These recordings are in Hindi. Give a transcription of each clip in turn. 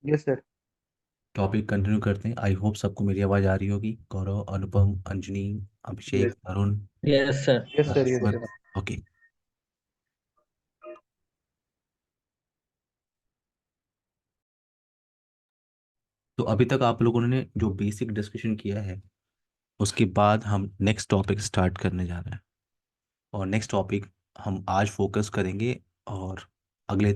Yes sir. टॉपिक कंटिन्यू करते हैं। आई होप सबको मेरी आवाज़ आ रही होगी। Gaurav, Anupam, Anjani, Abhishek, yes. Arun, yes sir. Yes sir. Yes Ahmed. Sir. Okay. तो अभी तक आप लोगों ने जो बेसिक डिस्कशन किया है, उसके बाद हम नेक्स्ट टॉपिक स्टार्ट करने जा रहे हैं। और नेक्स्ट टॉपिक हम आज फोकस करेंगे, और अगले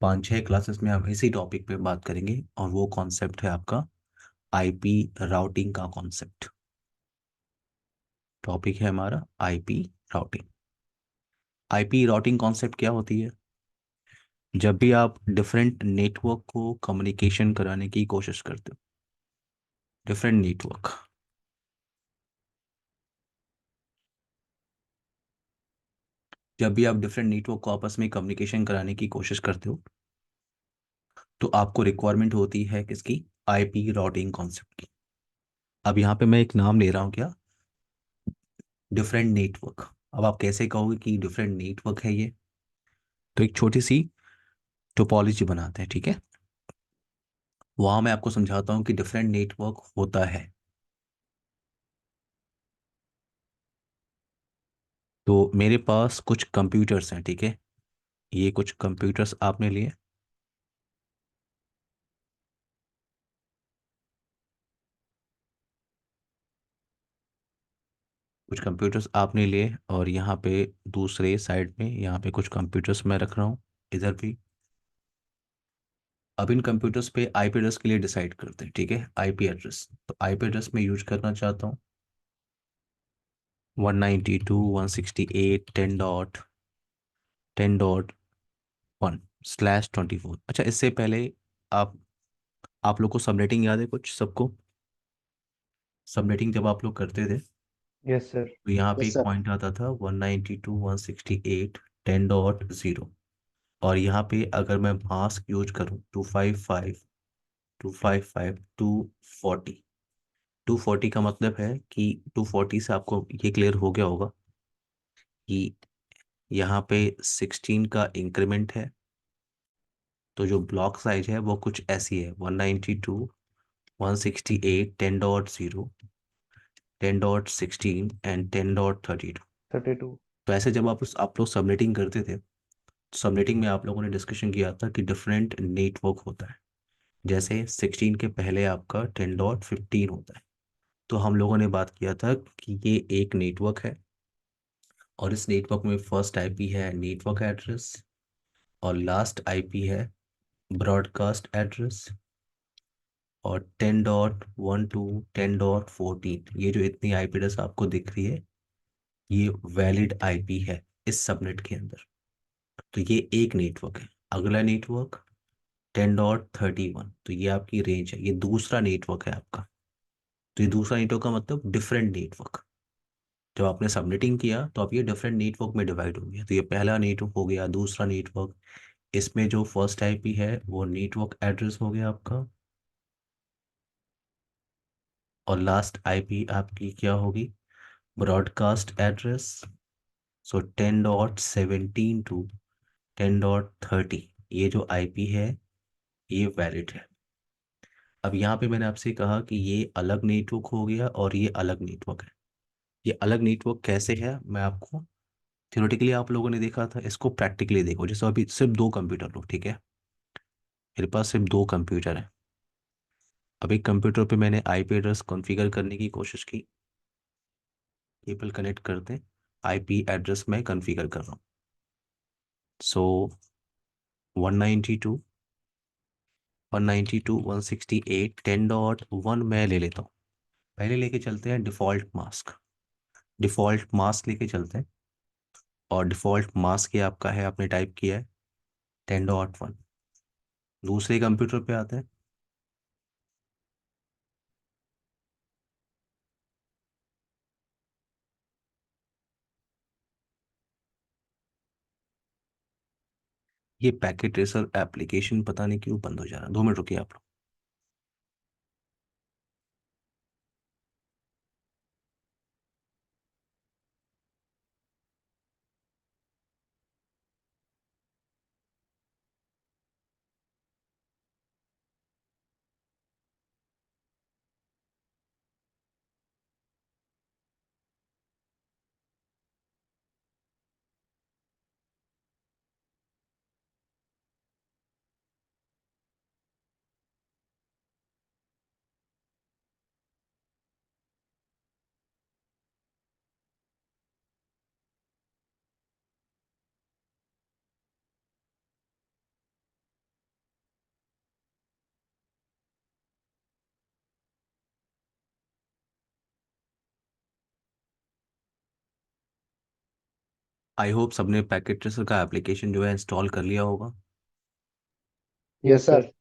5-6 क्लासेस में हम इसी टॉपिक पे बात करेंगे। और वो कॉन्सेप्ट है आपका आईपी राउटिंग का कॉन्सेप्ट। टॉपिक है हमारा IP routing. IP routing concept क्या होती है? जब भी आप डिफरेंट नेटवर्क को कम्युनिकेशन कराने की कोशिश करते हो, डिफरेंट नेटवर्क, जब भी आप डिफरेंट नेटवर्क को आपस में कम्युनिकेशन कराने की कोशिश करते हो, तो आपको रिक्वायरमेंट होती है किसकी? आईपी राउटिंग कॉन्सेप्ट की। अब यहाँ पे मैं एक नाम ले रहा हूँ, क्या? Different network. अब आप कैसे कहोगे कि डिफरेंट नेटवर्क है ये? तो एक छोटी सी टोपोलॉजी बनाते हैं, ठीक है? वहां मैं आपको समझाता हूँ कि डिफरेंट नेटवर्क होता है। तो मेरे पास कुछ कंप्यूटर्स हैं, ठीक है? ये कुछ कंप्यूटर्स आपने लिए, कुछ कंप्यूटर्स आपने लिए, और यहाँ पे दूसरे साइड में यहाँ पे कुछ कंप्यूटर्स मैं रख रहा हूँ, इधर भी। अब इन कंप्यूटर्स पे आईपी एड्रेस के लिए डिसाइड करते हैं, ठीक है? आईपी एड्रेस, तो आईपी एड्रेस मैं यूज करना चाहता हूँ 192.168.10.10.1/24। अच्छा, इससे पहले आप आप लोग को सबनेटिंग याद है कुछ सबको? सबनेटिंग जब आप लोग करते थे, यस सर। तो यहाँ पे यस एक सर। पॉइंट आता था 192.168.10.0। और यहाँ पे अगर मैं मास्क यूज करूँ 255, 255, 240, 240 का मतलब है कि 240 से आपको ये क्लियर हो गया होगा कि यहाँ पे 16 का इंक्रीमेंट है। तो जो ब्लॉक साइज है वो कुछ ऐसी है, 192.168.10.0, 10.16 एंड 10.32। 32। तो ऐसे जब आप लोग सबनेटिंग करते थे, तो सबनेटिंग में आप लोगों ने डिस्कशन किया था कि डिफरेंट नेटवर्क होता है। जैसे 16 के पहले आपका 10.15 होता है। तो हम लोगों ने बात किया था कि ये एक नेटवर्क है, और इस नेटवर्क में फर्स्ट आईपी है नेटवर्क एड्रेस, और लास्ट आईपी है ब्रॉडकास्ट एड्रेस। और 10.12, 10.14, ये जो इतनी आईपी एड्रेस आपको दिख रही है, ये वैलिड आईपी है इस सबनेट के अंदर। तो ये एक नेटवर्क है। अगला नेटवर्क 10.31, तो ये आपकी रेंज है, ये दूसरा नेटवर्क है आपका। तो ये दूसरा नेटवर्क का मतलब डिफरेंट नेटवर्क। जब आपने सबनेटिंग किया तो अब ये डिफरेंट नेटवर्क में डिवाइड हो गया। तो ये पहला नेटवर्क हो गया, दूसरा नेटवर्क। इसमें जो फर्स्ट आईपी है वो नेटवर्क एड्रेस हो गया आपका, और लास्ट आईपी आपकी क्या होगी? Broadcast address. सो 10.17 to 10.30, ये जो आईपी है ये वैलिड है। अब यहाँ पे मैंने आपसे कहा कि ये अलग नेटवर्क हो गया और ये अलग नेटवर्क है। ये अलग नेटवर्क कैसे है मैं आपको, थ्योरेटिकली आप लोगों ने देखा था, इसको प्रैक्टिकली देखो। जैसे अभी सिर्फ दो कंप्यूटर लो, ठीक है? मेरे पास सिर्फ दो कंप्यूटर हैं। अब एक कंप्यूटर पे मैंने आईपी एड्रेस कॉन्फ़िगर करने की कोशिश की, केबल कनेक्ट करते, आईपी एड्रेस मैं कॉन्फ़िगर कर रहा हूँ। सो 192.168.10.1 मैं ले लेता हूँ। पहले लेके चलते हैं डिफ़ॉल्ट मास्क। डिफ़ॉल्ट मास्क लेके चलते हैं, और डिफ़ॉल्ट मास्क ये आपका है, आपने टाइप किया है 10.1। दूसरे कंप्यूटर पे आते हैं। ये पैकेट ट्रेसर एप्लीकेशन पता नहीं क्यों बंद हो जा रहा है, 2 मिनट रुकिए आप लोग। आई होप सबने पैकेट ट्रेसर का एप्लीकेशन जो है इंस्टॉल कर लिया होगा। Yes sir.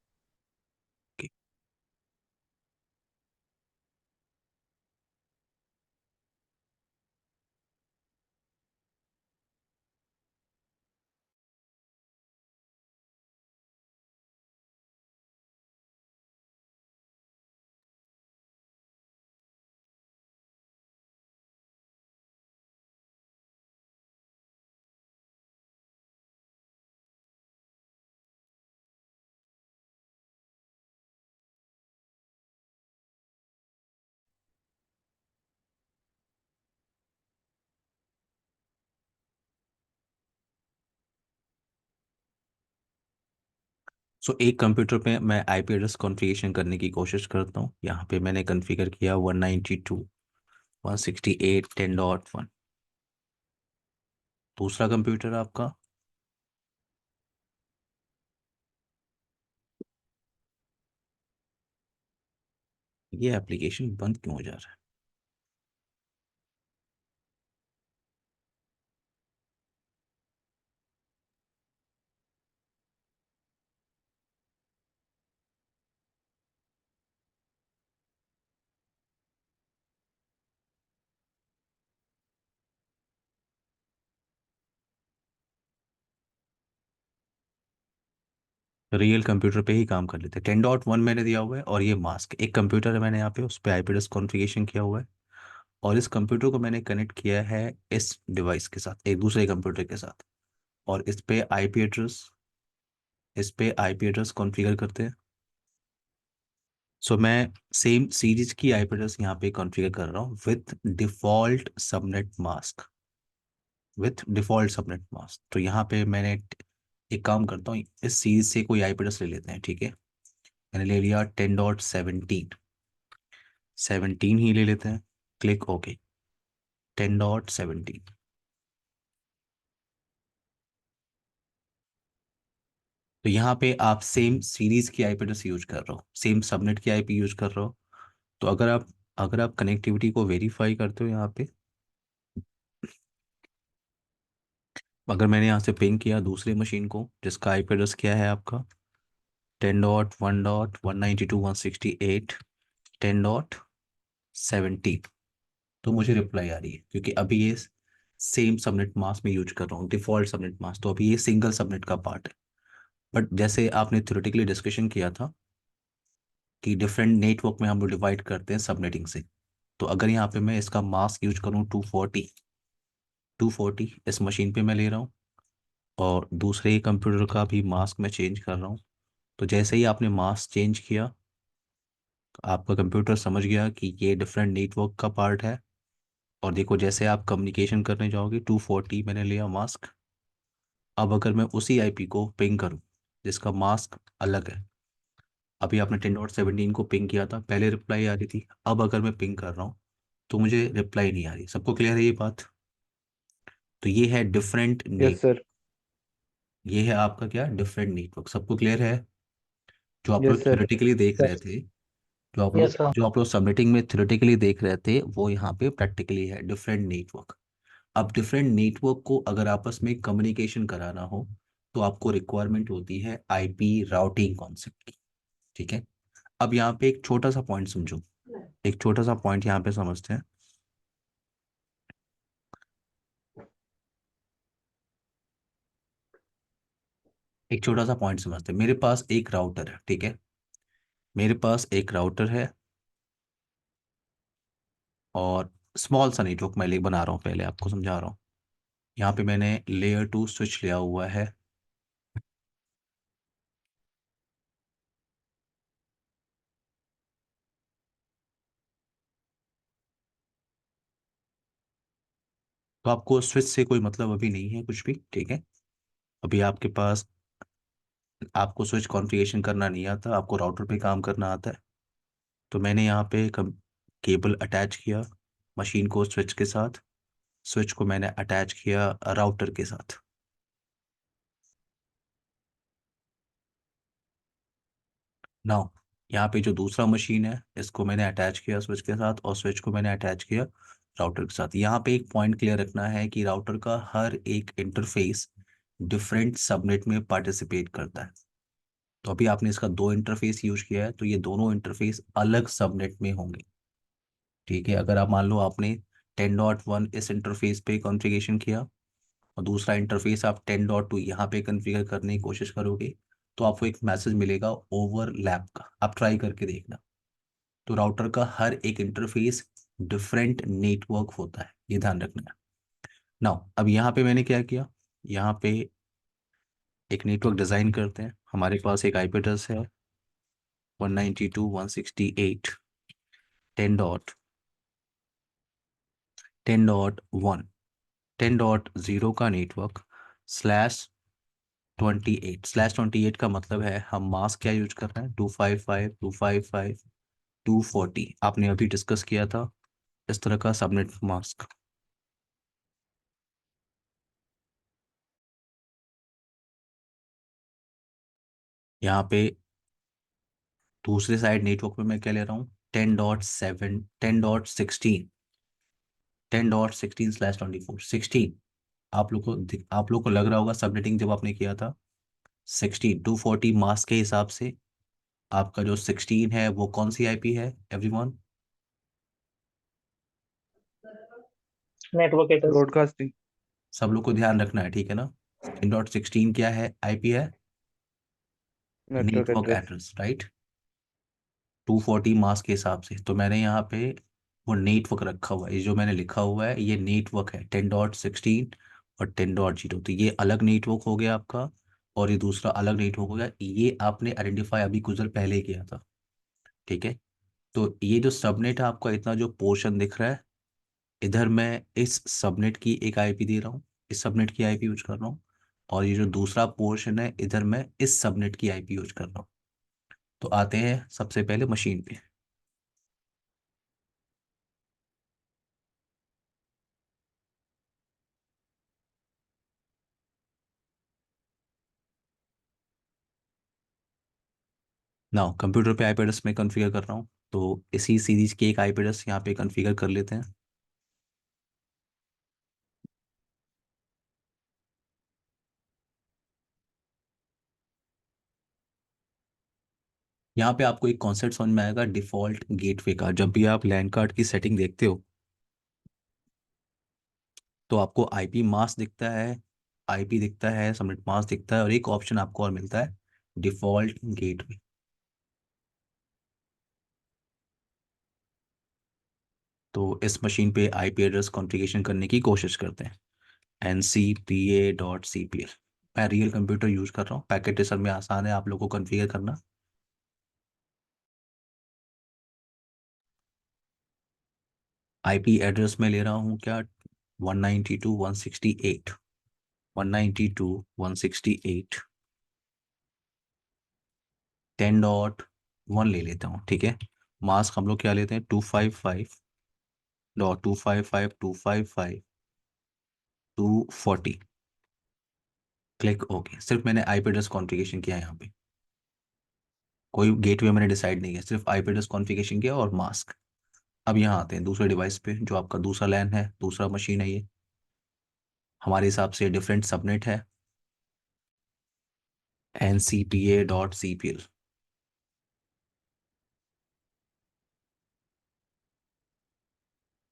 सो एक कंप्यूटर पे मैं आईपी एड्रेस कॉन्फ़िगरेशन करने की कोशिश करता हूँ। यहाँ पे मैंने कॉन्फ़िगर किया 192.168.10.1। दूसरा कंप्यूटर आपका, ये एप्लीकेशन बंद क्यों हो जा रहा है? रियल कंप्यूटर पे ही काम कर लेते हैं। 10.1 मैंने दिया हुआ है और ये मास्क एक कंप्यूटर है, मैंने यहाँ पे उस पर आईपी एड्रेस कॉन्फ़िगरेशन किया हुआ है। और इस कंप्यूटर को मैंने कनेक्ट किया है इस डिवाइस के साथ, एक दूसरे कंप्यूटर के साथ। और इस पे आईपी एड्रेस कॉन्फ़िगर करते हैं। सो मैं सेम सीरीज की आईपी एड्रेस यहाँ पे कॉन्फ़िगर कर रहा हूँ विथ डिफ़ॉल्ट सबनेट मास्क। तो यहाँ पे मैंने एक काम करता हूँ, इस सीरीज से कोई आईपी एड्रेस ले लेते हैं, ठीक है। मैंने ले लिया 10.17, 17 ही ले लेते हैं। Click okay. 10.17। तो यहाँ पे आप सेम सीरीज की आईपी एड्रेस यूज कर रहे हो, सेम सबनेट की आईपी यूज कर रहे हो। तो अगर आप कनेक्टिविटी को वेरीफाई करते हो यहाँ पे, अगर मैंने यहाँ से पिंग किया दूसरी मशीन को जिसका आईपी एड्रेस क्या है आपका 10.1.192.168.10.17, तो मुझे रिप्लाई आ रही है क्योंकि अभी ये सेम सबनेट मास्क में यूज कर रहा हूँ, डिफॉल्ट सबनेट मास्क। तो अभी ये सिंगल सबनेट का पार्ट है। बट जैसे आपने थ्योरेटिकली डिस्कशन किया था कि डिफरेंट नेटवर्क में हम लोग डिवाइड करते हैं सबनेटिंग से। तो अगर यहाँ पे मैं इसका मास्क यूज करूँ 240 इस मशीन पे मैं ले रहा हूँ, और दूसरे कंप्यूटर का भी मास्क मैं चेंज कर रहा हूँ। तो जैसे ही आपने मास्क चेंज किया, तो आपका कंप्यूटर समझ गया कि ये डिफरेंट नेटवर्क का पार्ट है। और देखो जैसे आप कम्युनिकेशन करने जाओगे 240 मैंने लिया मास्क। अब अगर मैं उसी आईपी को पिंग करूँ जिसका मास्क अलग है, अभी आपने 10.17 को पिंग किया था, पहले रिप्लाई आ रही थी। अब अगर मैं पिंग कर रहा हूँ तो मुझे रिप्लाई नहीं आ रही। सबको क्लियर है ये बात? तो ये है डिफरेंट यस नेट सर। ये है आपका क्या, डिफरेंट नेटवर्क। सबको क्लियर है? जो आप यस लोग सर। थ्योरेटिकली देख रहे थे, यस हाँ। जो आप लोग सबमिटिंग में थ्योरेटिकली देख रहे थे, वो यहाँ पे प्रैक्टिकली है डिफरेंट नेटवर्क। अब डिफरेंट नेटवर्क को अगर आपस में कम्युनिकेशन कराना हो तो आपको रिक्वायरमेंट होती है आईपी राउटिंग कॉन्सेप्ट की, ठीक है। अब यहाँ पे एक छोटा सा पॉइंट समझो, एक छोटा सा पॉइंट यहाँ पे समझते हैं। एक छोटा सा पॉइंट समझते हैं। मेरे पास एक राउटर है, ठीक है। मेरे पास एक राउटर है और स्मॉल सा नेटवर्क मैं बना रहा हूँ, पहले आपको समझा रहा हूँ। यहाँ पे मैंने लेयर 2 स्विच लिया हुआ है। तो आपको स्विच से कोई मतलब अभी नहीं है कुछ भी, ठीक है। अभी आपके पास, आपको स्विच कॉन्फ़िगरेशन करना नहीं आता, आपको राउटर पे काम करना आता है। तो मैंने यहाँ पे केबल अटैच किया मशीन को स्विच के साथ, स्विच को मैंने अटैच किया राउटर के साथ। नाउ यहाँ पे जो दूसरा मशीन है इसको मैंने अटैच किया स्विच के साथ, और स्विच को मैंने अटैच किया राउटर के साथ। यहाँ पे एक पॉइंट क्लियर रखना है कि राउटर का हर एक इंटरफेस डिफरेंट सबनेट में पार्टिसिपेट करता है। तो अभी आपने इसका दो इंटरफेस यूज किया है, तो ये दोनों इंटरफेस अलग सबनेट में होंगे। ठीक है, अगर आप मान लो आपने 10.1 इस इंटरफेस पे कॉन्फ़िगरेशन किया और दूसरा इंटरफेस आप 10.2 यहाँ पे कॉन्फ़िगर करने की कोशिश करोगे, तो आपको एक मैसेज मिलेगा ओवरलैप का। आप ट्राई करके देखना। तो राउटर का हर एक इंटरफेस डिफरेंट नेटवर्क होता है, ये ध्यान रखना है। नाउ अब यहाँ पे मैंने क्या किया, यहाँ पे एक नेटवर्क डिज़ाइन करते हैं। हमारे पास एक आईपी एड्रेस है 192.168 10.1 10.0 का नेटवर्क /28 का मतलब है हम मास्क क्या यूज कर रहे हैं, 255 255 240। आपने अभी डिस्कस किया था इस तरह का सबनेट मास्क। यहाँ पे दूसरे साइड नेटवर्क में मैं क्या ले रहा हूँ, 10.7 10.16 10.16/24 16। आप लोग को लग रहा होगा सबनेटिंग जब आपने किया था 240 मास्क के हिसाब से आपका जो 16 है वो कौन सी आईपी है एवरीवन? Network address. ब्रॉडकास्टिंग। सब लोग को ध्यान रखना है, ठीक है ना। 10.16 क्या है, आईपी है, network network address. Address, right. 240 mask के हिसाब से तो मैंने यहाँ पे वो नेटवर्क रखा हुआ है। ये जो मैंने लिखा हुआ है ये नेटवर्क है 10.16 और 10.0। तो ये अलग नेटवर्क हो गया आपका और ये दूसरा अलग नेटवर्क हो गया। ये आपने आइडेंटिफाई अभी कुछ देर पहले ही किया था, ठीक है। तो ये जो सबनेट है आपका, इतना जो पोर्शन दिख रहा है, इधर मैं इस सबनेट की एक आईपी दे रहा हूँ, इस सबनेट की आईपी यूज कर रहा हूँ। और ये जो दूसरा पोर्शन है इधर मैं इस सबनेट की आईपी यूज कर रहा हूँ। तो आते हैं सबसे पहले मशीन पे। नाउ कंप्यूटर पे आईपी एड्रेस में कॉन्फ़िगर कर रहा हूँ, तो इसी सीरीज के एक आईपी एड्रेस यहाँ पे कॉन्फ़िगर कर लेते हैं। यहाँ पे आपको एक कॉन्सेप्ट समझ में आएगा डिफ़ॉल्ट गेटवे का। जब भी आप लैन कार्ड की सेटिंग देखते हो तो आपको आईपी मास्क दिखता है, आईपी दिखता है, सबनेट मास्क दिखता है, और एक ऑप्शन आपको और मिलता है डिफ़ॉल्ट गेटवे। तो इस मशीन पे आईपी एड्रेस कॉन्फ़िगरेशन करने की कोशिश करते हैं। ncpa.cpl। मैं रियल कंप्यूटर यूज़ कर रहा हूँ, पैकेट ट्रेसर में आसान है आप लोगों को कॉन्फ़िगर करना। आईपी एड्रेस में ले रहा हूँ क्या, 192.168 192.168 10.1 ले लेता हूँ, ठीक है। मास्क हम लोग क्या लेते हैं, 255.255.255.240। Click okay. सिर्फ मैंने आईपी एड्रेस कॉन्फ़िगरेशन किया है यहाँ पे, कोई गेटवे मैंने डिसाइड नहीं किया, सिर्फ आईपी एड्रेस कॉन्फ़िगरेशन किया और मास्क। अब यहाँ आते हैं दूसरे डिवाइस पे, जो आपका दूसरा लैन है, दूसरा मशीन है। ये हमारे हिसाब से डिफरेंट सबनेट है, ncpa.cpl।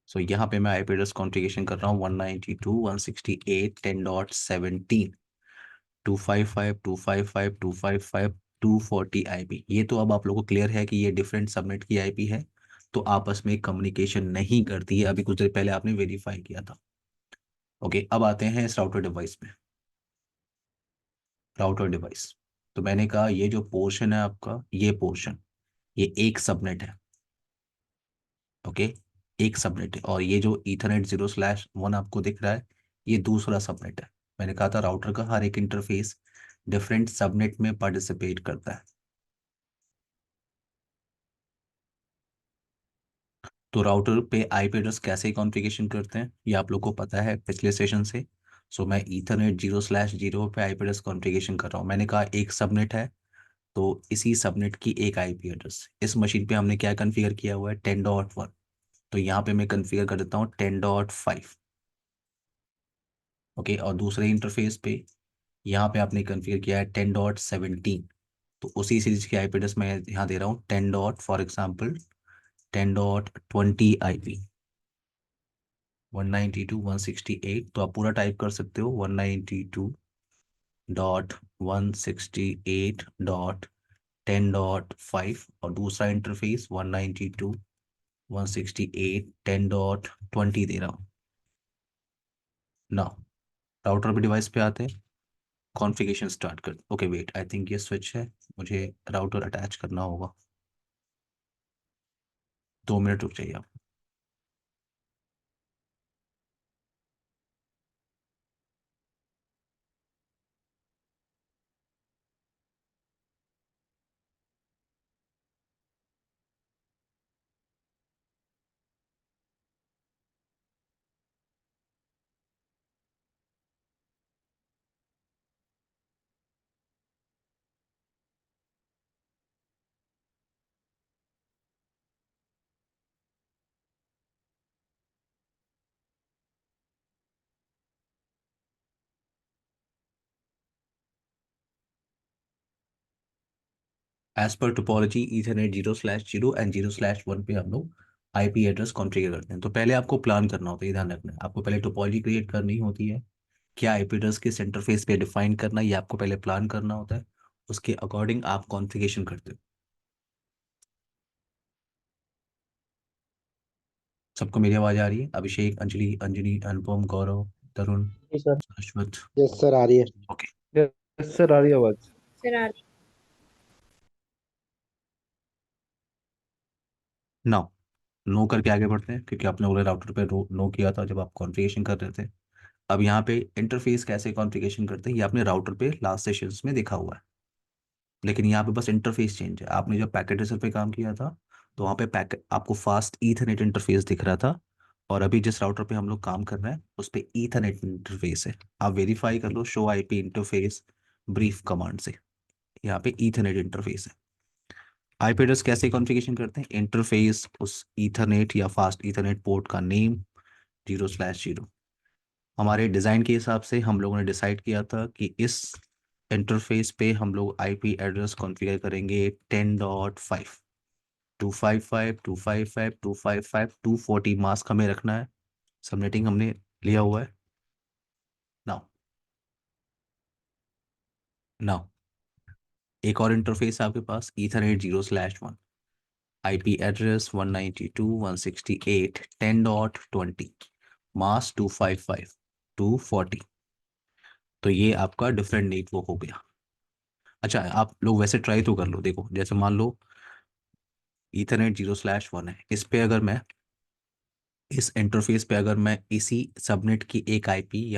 सो यहाँ पे मैं आईपी एड्रेस कॉन्फ़िगरेशन कर रहा हूँ 192.168 10.255.255.255.240 आईपी। ये तो अब आप लोगों को क्लियर है कि ये डिफरेंट सबनेट की आईपी है, तो आपस में कम्युनिकेशन नहीं करती है। अभी कुछ देर पहले आपने वेरीफाई किया था। ओके, अब आते हैं इस राउटर डिवाइस में। राउटर डिवाइस, तो मैंने कहा ये जो पोर्शन है आपका, ये पोर्शन, ये एक सबनेट है। ओके, एक सबनेट है। और ये जो ईथरनेट 0/1 आपको दिख रहा है, ये दूसरा सबनेट है। मैंने कहा था राउटर का हर एक इंटरफेस डिफरेंट सबनेट में पार्टिसिपेट करता है। तो राउटर पे आईपी एड्रेस कैसे कॉन्फ़िगरेशन करते हैं ये आप लोग को पता है पिछले सेशन से। सो मैं ईथरनेट 0/0 पे आईपी एड्रेस कॉन्फ़िगरेशन कर रहा हूँ। मैंने कहा एक सबनेट है, तो इसी सबनेट की एक आईपी एड्रेस। इस मशीन पे हमने क्या कॉन्फ़िगर किया हुआ है, 10.1। तो यहाँ पे मैं कन्फिगर कर देता हूँ 10.5। ओके, और दूसरे इंटरफेस पे यहाँ पे आपने कन्फिगर किया है 10.17। तो उसी सीरीज की आईपी एड्रेस मैं यहाँ दे रहा हूँ 10 डॉट फॉर एग्जाम्पल 10.20 IP, 192.168। तो आप पूरा टाइप कर सकते हो 192.168.10.5, और दूसरा इंटरफेस 192.168.10.20 दे रहा हूँ ना। राउटर पे डिवाइस पे आते हैं, कॉन्फ़िगरेशन स्टार्ट कर। ओके वेट, आई थिंक ये स्विच है, मुझे राउटर अटैच करना होगा। 2 मिनट रुक जाइए आप। As per topology Ethernet 0/0 and 0/1 पे हम लोग आईपी एड्रेस कॉन्फ़िगर करते हैं। तो पहले आपको प्लान करना होता है, ये ध्यान रखना है, आपको पहले टोपोलॉजी क्रिएट करनी होती है, क्या आईपी एड्रेस किस इंटरफेस पे डिफाइन करना है, ये आपको पहले प्लान करना होता है। उसके अकॉर्डिंग आप कॉन्फ़िगरेशन करते हो। सबको मेरी आवाज़ आ रही है? अभिषेक, अंजलि, अंजनी, अनुपम, गौरव, तरुण, जी सर। शाश्वत। यस सर, आ रही है। ओके, यस सर, आ रही है आवाज। सर आ रही। नाउ नो करके आगे बढ़ते हैं, क्योंकि आपने बोले राउटर पे नो किया था जब आप कॉन्फ़िगरेशन कर रहे थे। अब यहाँ पे इंटरफेस कैसे कॉन्फ़िगरेशन करते हैं, ये आपने राउटर पे लास्ट सेशंस में देखा हुआ है, लेकिन यहाँ पे बस इंटरफेस चेंज है। आपने जब पैकेट ट्रेसर पे काम किया था, तो वहाँ पे पैकेट आपको फास्ट ईथरनेट इंटरफेस दिख रहा था, और अभी जिस राउटर पे हम लोग काम कर रहे हैं उस पे ईथरनेट इंटरफेस है। आप वेरीफाई कर लो show IP interface brief command से, यहाँ पे ईथरनेट इंटरफेस है। आईपी एड्रेस कैसे कॉन्फ़िगरेशन करते हैं, इंटरफेस उस ईथरनेट या फास्ट ईथरनेट पोर्ट का नेम 0/0। हमारे डिज़ाइन के हिसाब से हम लोगों ने डिसाइड किया था कि इस इंटरफेस पे हम लोग आईपी एड्रेस कॉन्फ़िगर करेंगे 10.5, 255, 255, 255, 240 मास्क हमें रखना है। सबनेटिंग हमने लिया हुआ है। नाउ नाउ एक और इंटरफेस है आपके पास, ईथरनेट 0/1, आईपी एड्रेस 192.168.10.20, मास्क 255, 240। तो ये आपका डिफरेंट नेटवर्क हो गया। अच्छा, आप लोग वैसे ट्राई तो कर लो, देखो जैसे मान लो ईथरनेट 0/1 है, इस पे अगर मैं इस इंटरफेस पे अगर मैं इसी सबनेट की एक आईपी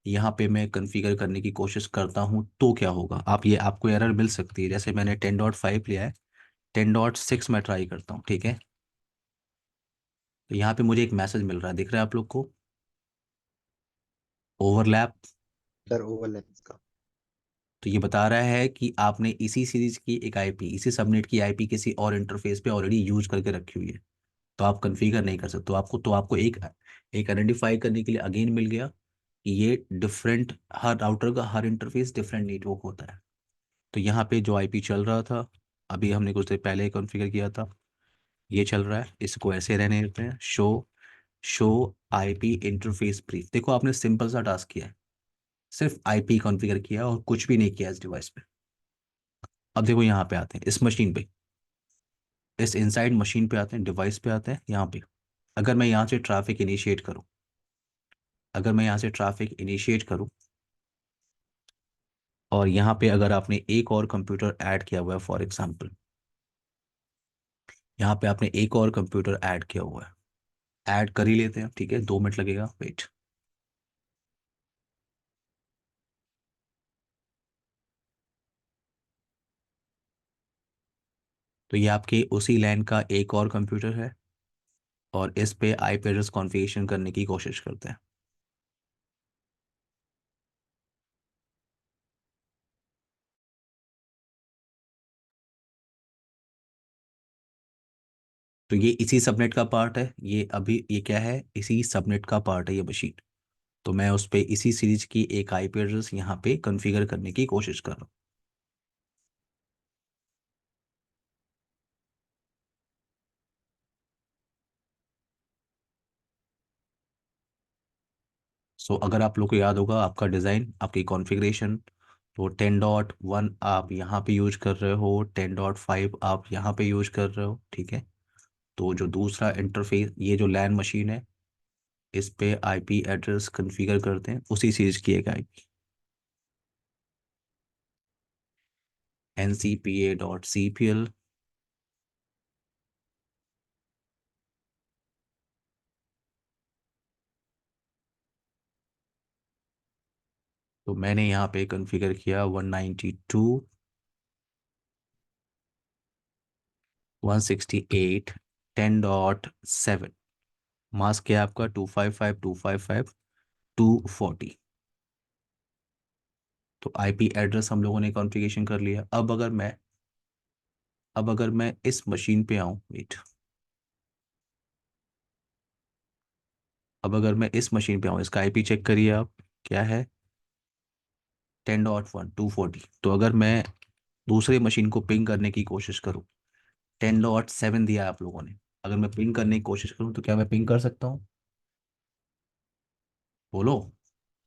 यहाँ पे मैं कॉन्फ़िगर करने की कोशिश करता हूँ, तो क्या होगा, आप ये आपको एरर मिल सकती है। जैसे मैंने 10.5 लिया है, 10.6 में ट्राई करता हूँ, ठीक है। तो यहाँ पे मुझे एक मैसेज मिल रहा है, दिख रहा है आप लोग को, ओवरलैप। सर ओवरलैप का। तो ये बता रहा है कि आपने इसी सीरीज की एक आईपी, इसी सबनेट की आईपी किसी और इंटरफेस पे ऑलरेडी यूज करके रखी हुई है, तो आप कन्फिगर नहीं कर सकते। तो आपको एक एक आइडेंटिफाई करने के लिए अगेन मिल गया कि ये डिफरेंट, हर राउटर का हर इंटरफेस डिफरेंट नेटवर्क होता है। तो यहाँ पे जो आईपी चल रहा था, अभी हमने कुछ देर पहले कॉन्फ़िगर किया था, ये चल रहा है, इसको ऐसे रहने देते हैं। Show IP interface brief. देखो आपने सिंपल सा टास्क किया है, सिर्फ आईपी कॉन्फ़िगर किया और कुछ भी नहीं किया इस डिवाइस पे। अब देखो यहाँ पे आते हैं, इस मशीन पे, इस इनसाइड मशीन पे आते हैं, डिवाइस पे आते हैं। यहाँ पे अगर मैं यहाँ से ट्रैफिक इनिशिएट करूँ, अगर मैं यहाँ से ट्रैफिक इनिशिएट करूँ, और यहाँ पे अगर आपने एक और कंप्यूटर ऐड किया हुआ है, फॉर एग्जांपल यहाँ पे आपने एक और कंप्यूटर ऐड किया हुआ है, ऐड कर ही लेते हैं, ठीक है, 2 मिनट लगेगा, वेट। तो ये आपके उसी लैन का एक और कंप्यूटर है, और इस पे आईपी एड्रेस कॉन्फ़िगरेशन करने की कोशिश करते हैं। तो ये इसी सबनेट का पार्ट है, ये अभी ये क्या है, इसी सबनेट का पार्ट है ये मशीन। तो मैं उस पे इसी सीरीज की एक आईपी एड्रेस यहाँ पे कॉन्फ़िगर करने की कोशिश कर रहा हूँ। सो अगर आप लोग को याद होगा आपका डिज़ाइन, आपकी कॉन्फ़िगरेशन, तो 10.1 आप यहाँ पे यूज कर रहे हो, 10.5 आप यहाँ पे यूज कर रहे हो, ठीक है। तो जो दूसरा इंटरफेस, ये जो लैन मशीन है, इस पे आईपी एड्रेस कॉन्फ़िगर करते हैं उसी सीरीज की एक आईपी, ncpa.cpl। तो मैंने यहाँ पे कॉन्फ़िगर किया 192.168 10.7, मास्क है आपका 255.255.240। तो आईपी एड्रेस हम लोगों ने कॉन्फ़िगरेशन कर लिया। अब अगर मैं इस मशीन पे आऊँ, वेट, अब अगर मैं इस मशीन पे आऊँ, इसका आईपी चेक करिए आप, क्या है, 10.1 240। तो अगर मैं दूसरे मशीन को पिंग करने की कोशिश करूँ, 10.7 दिया है आप लोगों ने, अगर मैं पिंग करने की कोशिश करूँ तो क्या मैं पिंग कर सकता हूँ? बोलो।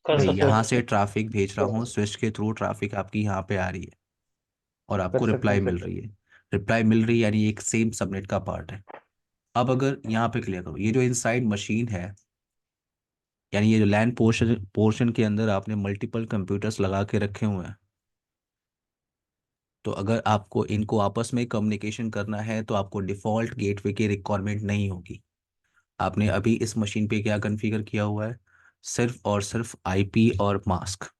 कर मैं सकते यहाँ हैं। से ट्रैफिक भेज रहा हूँ, स्विच के थ्रू ट्रैफिक आपकी यहाँ पे आ रही है और कर आपको सकते रिप्लाई हैं मिल सर। रही है। रिप्लाई मिल रही है यानी एक सेम सबनेट का पार्ट है। अब अगर यहाँ पे क्लियर करो, ये जो इनसाइड मशीन है, यानी ये जो लैन पोर्शन पोर्शन के अंदर आपने मल्टीपल कंप्यूटर्स लगा के रखे हुए हैं। तो अगर आपको इनको आपस में कम्युनिकेशन करना है तो आपको डिफ़ॉल्ट गेटवे की रिक्वायरमेंट नहीं होगी। आपने अभी इस मशीन पे क्या कॉन्फ़िगर किया हुआ है, सिर्फ और सिर्फ आईपी और मास्क।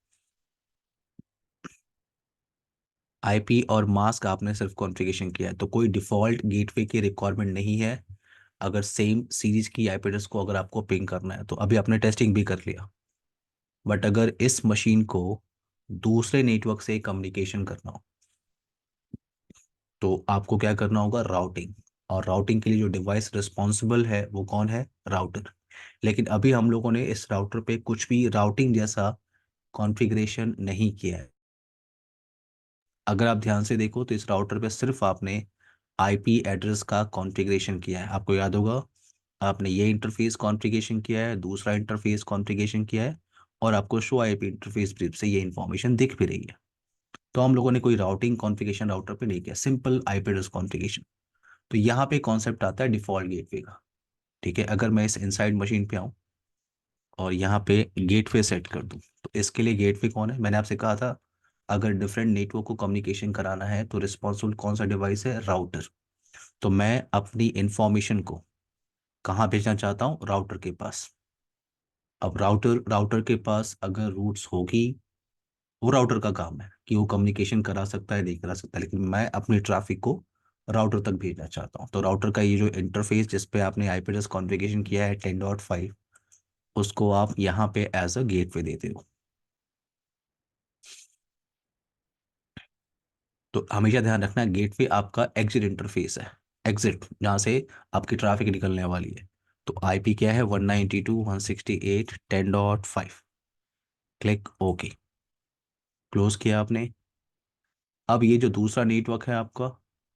आईपी और मास्क आपने सिर्फ कॉन्फ़िगरेशन किया है, तो कोई डिफ़ॉल्ट गेटवे की रिक्वायरमेंट नहीं है। अगर सेम सीरीज की आईपी एड्रेस को अगर आपको पिंग करना है तो अभी आपने टेस्टिंग भी कर लिया। बट अगर इस मशीन को दूसरे नेटवर्क से कम्युनिकेशन करना हो तो आपको क्या करना होगा, राउटिंग। और राउटिंग के लिए जो डिवाइस रिस्पॉन्सिबल है वो कौन है, राउटर। लेकिन अभी हम लोगों ने इस राउटर पे कुछ भी राउटिंग जैसा कॉन्फ़िगरेशन नहीं किया है। अगर आप ध्यान से देखो तो इस राउटर पे सिर्फ आपने आईपी एड्रेस का कॉन्फ़िगरेशन किया है। आपको याद होगा आपने ये इंटरफेस कॉन्फ़िगरेशन किया है, दूसरा इंटरफेस कॉन्फ़िगरेशन किया है, और आपको शो आईपी इंटरफेस ब्रीफ से ये इन्फॉर्मेशन दिख भी रही है। तो हम लोगों ने कोई राउटिंग कॉन्फ़िगरेशन राउटर पे नहीं किया, सिंपल आईपी एड्रेस कॉन्फ़िगरेशन। तो यहाँ पे कॉन्सेप्ट आता है डिफ़ॉल्ट गेटवे का, ठीक है। अगर मैं इस इनसाइड मशीन पे आऊँ और यहाँ पे गेटवे सेट कर दूँ, तो इसके लिए गेटवे कौन है, मैंने आपसे कहा था अगर डिफरेंट नेटवर्क को कम्युनिकेशन कराना है तो रिस्पॉन्सिबल कौन सा डिवाइस है, राउटर। तो मैं अपनी इंफॉर्मेशन को कहाँ भेजना चाहता हूँ, राउटर के पास। अब राउटर राउटर के पास अगर रूट्स होगी, वो राउटर का काम है कि वो कम्युनिकेशन करा सकता है, नहीं करा सकता, लेकिन मैं अपनी ट्रैफिक को राउटर तक भेजना चाहता हूँ। तो राउटर का ये जो इंटरफेस जिस पे आपने आईपी एड्रेस कॉन्फ़िगरेशन किया है 10.5, उसको आप यहाँ पे एज अ गेटवे देते हो। तो हमेशा ध्यान रखना गेटवे आपका एग्जिट इंटरफेस है, एग्जिट जहाँ से आपकी ट्रैफिक निकलने वाली है। तो आईपी क्या है, 192.168.10.5। क्लिक ओके, क्लोज किया आपने। अब ये जो दूसरा नेटवर्क है आपका,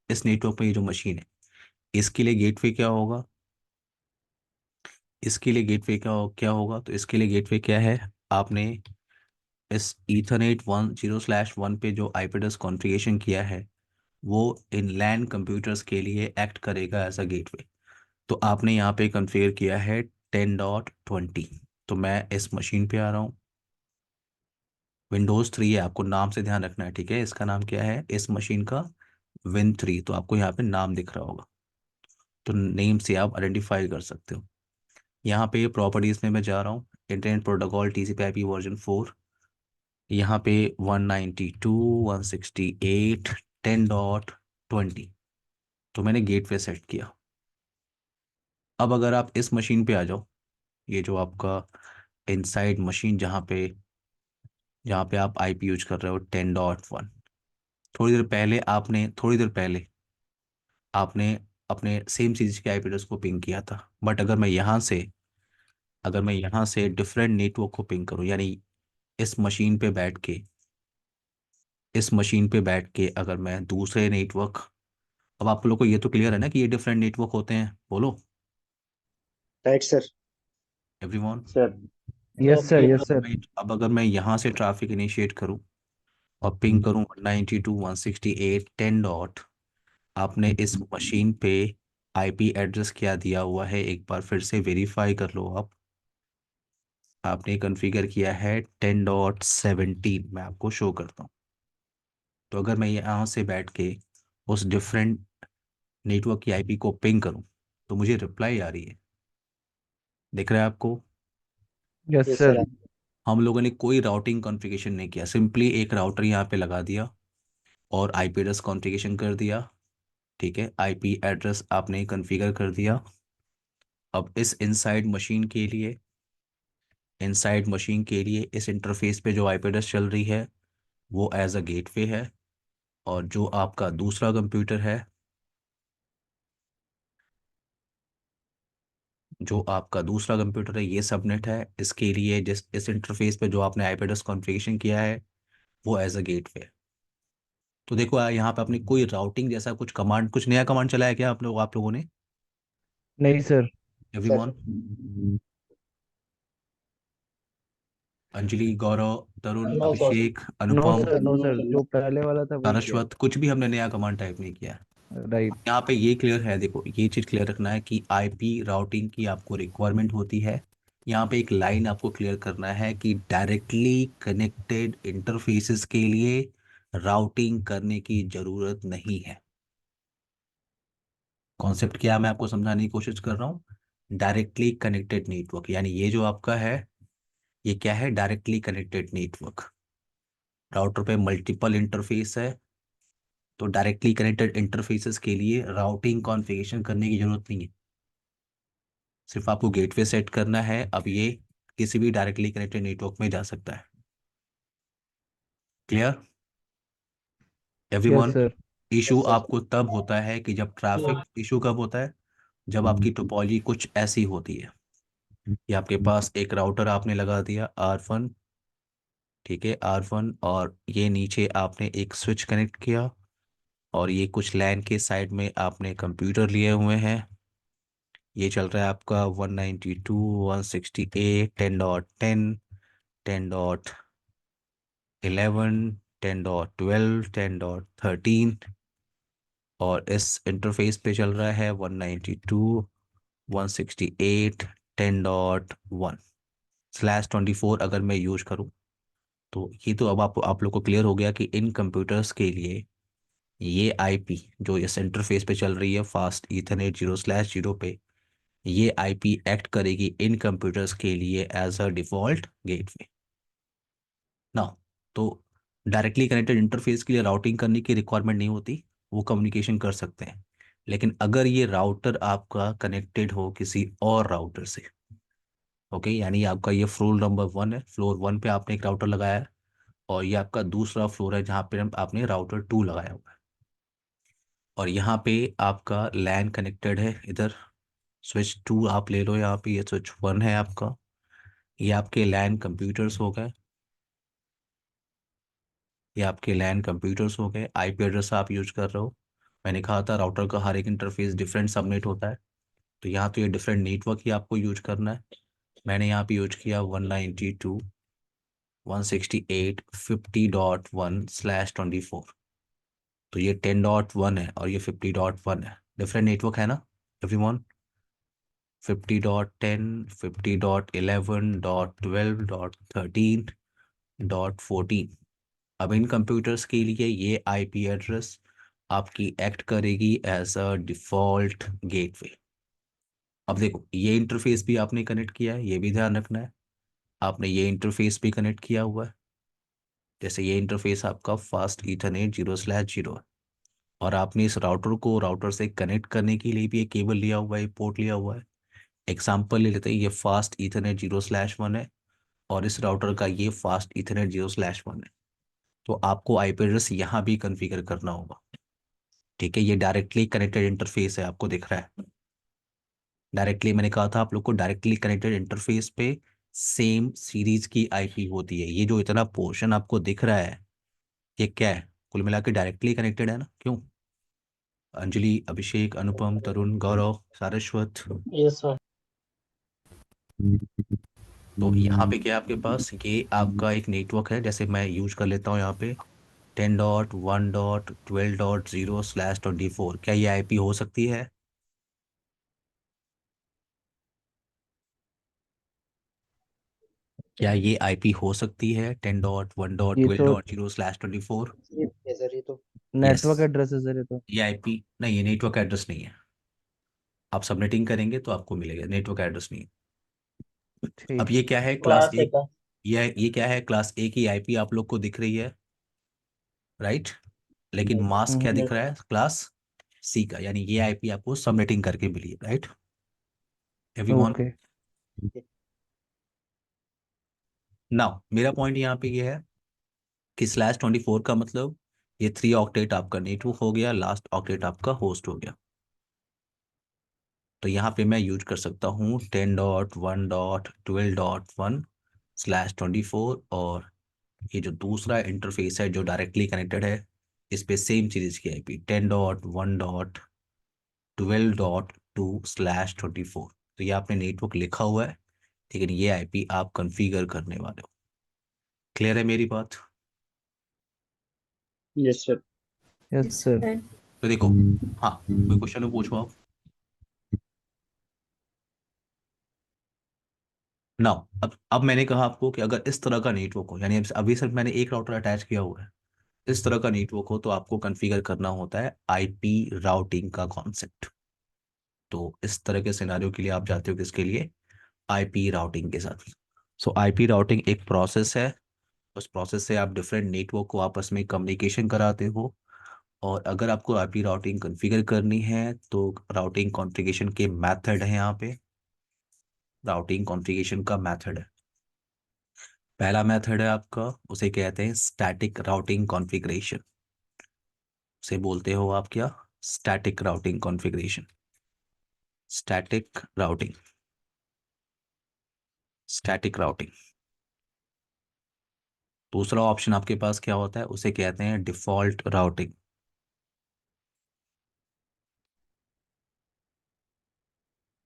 इस नेटवर्क पे ये जो मशीन है, इसके लिए गेटवे क्या होगा, इसके लिए गेटवे क्या होगा, तो इसके लिए गेटवे क्या है, आपने इस ईथरनेट 10/1 पे जो आईपी एड्रेस कॉन्फ़िगरेशन किया है वो इन लैन कंप्यूटर्स के लिए एक्ट करेगा एज अ गेटवे। तो आपने यहाँ पे कॉन्फ़िगर किया है 10.20। तो मैं इस मशीन पे आ रहा हूँ, विंडोज़ 3 है, आपको नाम से ध्यान रखना है, ठीक है। इसका नाम क्या है इस मशीन का, Win3। तो आपको यहाँ पे नाम दिख रहा होगा, तो नेम से आप आइडेंटिफाई कर सकते हो। यहाँ पे प्रॉपर्टीज़ में मैं जा रहा हूँ, इंटरनेट प्रोटोकॉल TCP/IP वर्जन 4, यहाँ पे 192.168.10.20। तो मैंने गेटवे सेट किया। अब अगर आप इस मशीन पे आ जाओ, ये जो आपका इनसाइड मशीन जहाँ पे आप आईपी यूज कर रहे हो 10.1, थोड़ी देर पहले आपने अपने सेम चीज़ के आईपी एड्रेस को पिंग किया था। बट अगर मैं यहाँ से डिफरेंट नेटवर्क को पिंग करूँ, यानी इस मशीन पे बैठ के अगर मैं दूसरे नेटवर्क, अब आप लोग को ये तो क्लियर है ना कि ये डिफरेंट नेटवर्क होते हैं, बोलो right sir. Everyone. Sir yes sir, yes sir. अब अगर मैं यहाँ से ट्रैफिक इनिशिएट करूँ और पिंग करूँ 192.168.10 डॉट, आपने इस मशीन पे आईपी एड्रेस क्या दिया हुआ है एक बार फिर से वेरीफाई कर लो आप। आपने कॉन्फ़िगर किया है 10.17, मैं आपको शो करता हूँ। तो अगर मैं यहाँ से बैठ के उस डिफरेंट नेटवर्क की आईपी को पिंग करूँ तो मुझे रिप्लाई आ रही है, दिख रहा है आपको? Yes yes sir. सर। हम लोगों ने कोई राउटिंग कॉन्फ़िगरेशन नहीं किया, सिंपली एक राउटर यहाँ पे लगा दिया और आईपी एड्रेस कॉन्फ़िगरेशन कर दिया। ठीक है, आईपी एड्रेस आपने कॉन्फ़िगर कर दिया। अब इनसाइड मशीन के लिए इस इंटरफेस पे जो आईपी एड्रेस चल रही है वो एज अ गेटवे है, और जो आपका दूसरा कंप्यूटर है, ये सबनेट है, इसके लिए जिस इस इंटरफेस पे जो आपने आईपी एड्रेस कॉन्फ़िगरेशन किया है वो एज अ गेटवे। तो देखो यहाँ पे आपने कोई राउटिंग जैसा कुछ नया कमांड चलाया क्या आप लोगों ने? नहीं सर। सर एवरीवन, अंजलि, गौरव, तरुण, नो सर। अभिषेक, नो अनुपम, सर, नो सर, जो पहले वाला था वही किया है। सारस्वत, कुछ भी हमने नया कमांड टाइप नहीं किया। राइट। यहाँ पे ये क्लियर है, देखो ये चीज़ क्लियर रखना है कि आईपी राउटिंग की आपको रिक्वायरमेंट होती है। यहाँ पे एक लाइन आपको क्लियर करना है कि डायरेक्टली कनेक्टेड इंटरफेसेस के लिए राउटिंग करने की ज़रूरत नहीं है। कॉन्सेप्ट क्या है, मैं आपको समझाने की कोशिश कर रहा हूँ। डायरेक्टली कनेक्टेड नेटवर्क, यानी ये जो आपका है ये क्या है, डायरेक्टली कनेक्टेड नेटवर्क। राउटर पे मल्टीपल इंटरफेस है, तो डायरेक्टली कनेक्टेड इंटरफेसेस के लिए राउटिंग कॉन्फ़िगरेशन करने की जरूरत नहीं है, सिर्फ आपको गेटवे सेट करना है। अब ये किसी भी डायरेक्टली कनेक्टेड नेटवर्क में जा सकता है। Clear yes everyone? Sir. Issue yes sir. आपको तब होता है कि जब ट्रैफिक इशू कब होता है, जब आपकी टोपोलॉजी कुछ ऐसी होती है कि आपके पास एक राउटर आपने लगा दिया R1, ठीक है R1, और ये नीचे आपने एक स्विच कनेक्ट किया, और ये कुछ लैन के साइड में आपने कंप्यूटर लिए हुए हैं। ये चल रहा है आपका 192.168, 10.10, 10.11, 10.12, 10.13, और इस इंटरफेस पे चल रहा है 192.168, 10.1/24 अगर मैं यूज करूँ। तो ये तो अब आप लोग को क्लियर हो गया कि इन कंप्यूटर्स के लिए ये आईपी जो इस इंटरफेस पे चल रही है फास्ट ईथरनेट 0/0 पे, ये आईपी एक्ट करेगी इन कंप्यूटर्स के लिए एज अ डिफॉल्ट गेटवे ना। तो डायरेक्टली कनेक्टेड इंटरफेस के लिए राउटिंग करने की रिक्वायरमेंट नहीं होती, वो कम्युनिकेशन कर सकते हैं। लेकिन अगर ये राउटर आपका कनेक्टेड हो किसी और राउटर से, ओके, यानी आपका ये फ्लोर नंबर 1 है, फ्लोर 1 पे आपने एक राउटर लगाया है, और ये आपका दूसरा फ्लोर है जहाँ पे आपने राउटर 2 लगाया हुआ है, और यहाँ पे आपका लैन कनेक्टेड है इधर। स्विच 2 आप ले लो, यहाँ पे ये स्विच 1 है आपका, ये आपके लैन कंप्यूटर्स हो गए, आईपी एड्रेस आप यूज कर रहे हो। मैंने कहा था राउटर का हर एक इंटरफेस डिफरेंट सबनेट होता है, तो यहाँ तो ये डिफरेंट नेटवर्क ही आपको यूज करना है। मैंने यहाँ पे यूज किया 192.168.50.1/24, तो ये 10.1 है और ये 50.1 है, डिफरेंट नेटवर्क है ना एवरीवन? 50.10, 50.11.12.13.14। अब इन कंप्यूटर्स के लिए ये आईपी एड्रेस आपकी एक्ट करेगी एज अ डिफ़ॉल्ट गेटवे। अब देखो ये इंटरफेस भी आपने कनेक्ट किया है, ये भी ध्यान रखना है। आपने ये इंटरफेस भी कनेक्ट किया हुआ है, जैसे ये इंटरफेस आपका फास्ट ईथरनेट 0/0 है, और आपने इस राउटर को राउटर से कनेक्ट करने के लिए भी एक केबल लिया हुआ है, पोर्ट लिया हुआ है। एग्जाम्पल ले लेते हैं, ये फास्ट ईथरनेट 0/1 है, और इस राउटर का ये फास्ट ईथरनेट 0/1 है। तो आपको आईपी एड्रेस यहाँ भी कॉन्फ़िगर करना होगा। ठीक है, ये डायरेक्टली कनेक्टेड इंटरफेस है, आपको दिख रहा है। डायरेक्टली मैंने कहा था आप लोग को, डायरेक्टली कनेक्टेड इंटरफेस पे सेम सीरीज की आईपी होती है। ये जो इतना पोर्शन आपको दिख रहा है, ये क्या है? कुल मिला के डायरेक्टली कनेक्टेड है ना, क्यों? अंजलि, अभिषेक, अनुपम, तरुण, गौरव, सारस्वत। Yes sir. तो यहाँ पे क्या है आपके पास, ये आपका एक नेटवर्क है, जैसे मैं यूज कर लेता हूँ यहाँ पे 10.1.12.0/24। क्या ये आईपी हो सकती है? क्या ये आईपी हो सकती है, टेन डॉट वन डॉट ये ट्वेल्व तो dot zero slash twenty four ये सर, ये तो यस। नेटवर्क एड्रेस है सर, ये तो। ये आईपी नहीं, ये नेटवर्क एड्रेस नहीं है। आप सबनेटिंग करेंगे तो आपको मिलेगा, नेटवर्क एड्रेस नहीं है। अब ठीक ये है। क्या है, क्लास क्लास ए। है का। ये क्या है, क्लास ए की आईपी आप लोग को दिख रही है, राइट? लेकिन मास्क क्या हम्म। दिख रहा है, क्लास सी का, यानी ये आईपी आपको सबनेटिंग करके मिली है, राइट एवरीवन? ओके। नाउ मेरा पॉइंट यहाँ पे ये है कि /24 का मतलब ये 3 ऑक्टेट आपका नेटवर्क हो गया, लास्ट ऑक्टेट आपका होस्ट हो गया। तो यहाँ पे मैं यूज कर सकता हूँ 10.1.12.1/24, और ये जो दूसरा इंटरफेस है जो डायरेक्टली कनेक्टेड है, इस पे सेम सीरीज की आईपी 10.1.12.2/24। तो ये आपने नेटवर्क लिखा हुआ है, लेकिन ये आईपी आप कॉन्फ़िगर करने वाले हो। क्लियर है मेरी बात? Yes sir. Yes sir. तो देखो, हाँ, कोई क्वेश्चन हो पूछो आप। ना, अब मैंने कहा आपको कि अगर इस तरह का नेटवर्क हो, यानी अभी सिर्फ मैंने एक राउटर अटैच किया हुआ है, इस तरह का नेटवर्क हो तो आपको कॉन्फ़िगर करना होता है आईपी राउटिंग का कॉन्सेप्ट। तो इस तरह के सिनारियो के लिए आप जाते हो किसके लिए, आईपी राउटिंग के साथ। सो आईपी राउटिंग एक प्रोसेस है, उस प्रोसेस से आप डिफरेंट नेटवर्क को आपस में कम्युनिकेशन कराते हो। और अगर आपको आईपी राउटिंग कॉन्फ़िगर करनी है तो राउटिंग कॉन्फ़िगरेशन के मेथड है यहाँ पे। राउटिंग कॉन्फ़िगरेशन का मेथड है, पहला मेथड है आपका, उसे कहते हैं स्टैटिक राउटिंग कॉन्फ़िगरेशन। उसे बोलते हो आप क्या, static routing configuration. Static routing, static routing. दूसरा ऑप्शन आपके पास क्या होता है, उसे कहते हैं डिफ़ॉल्ट राउटिंग।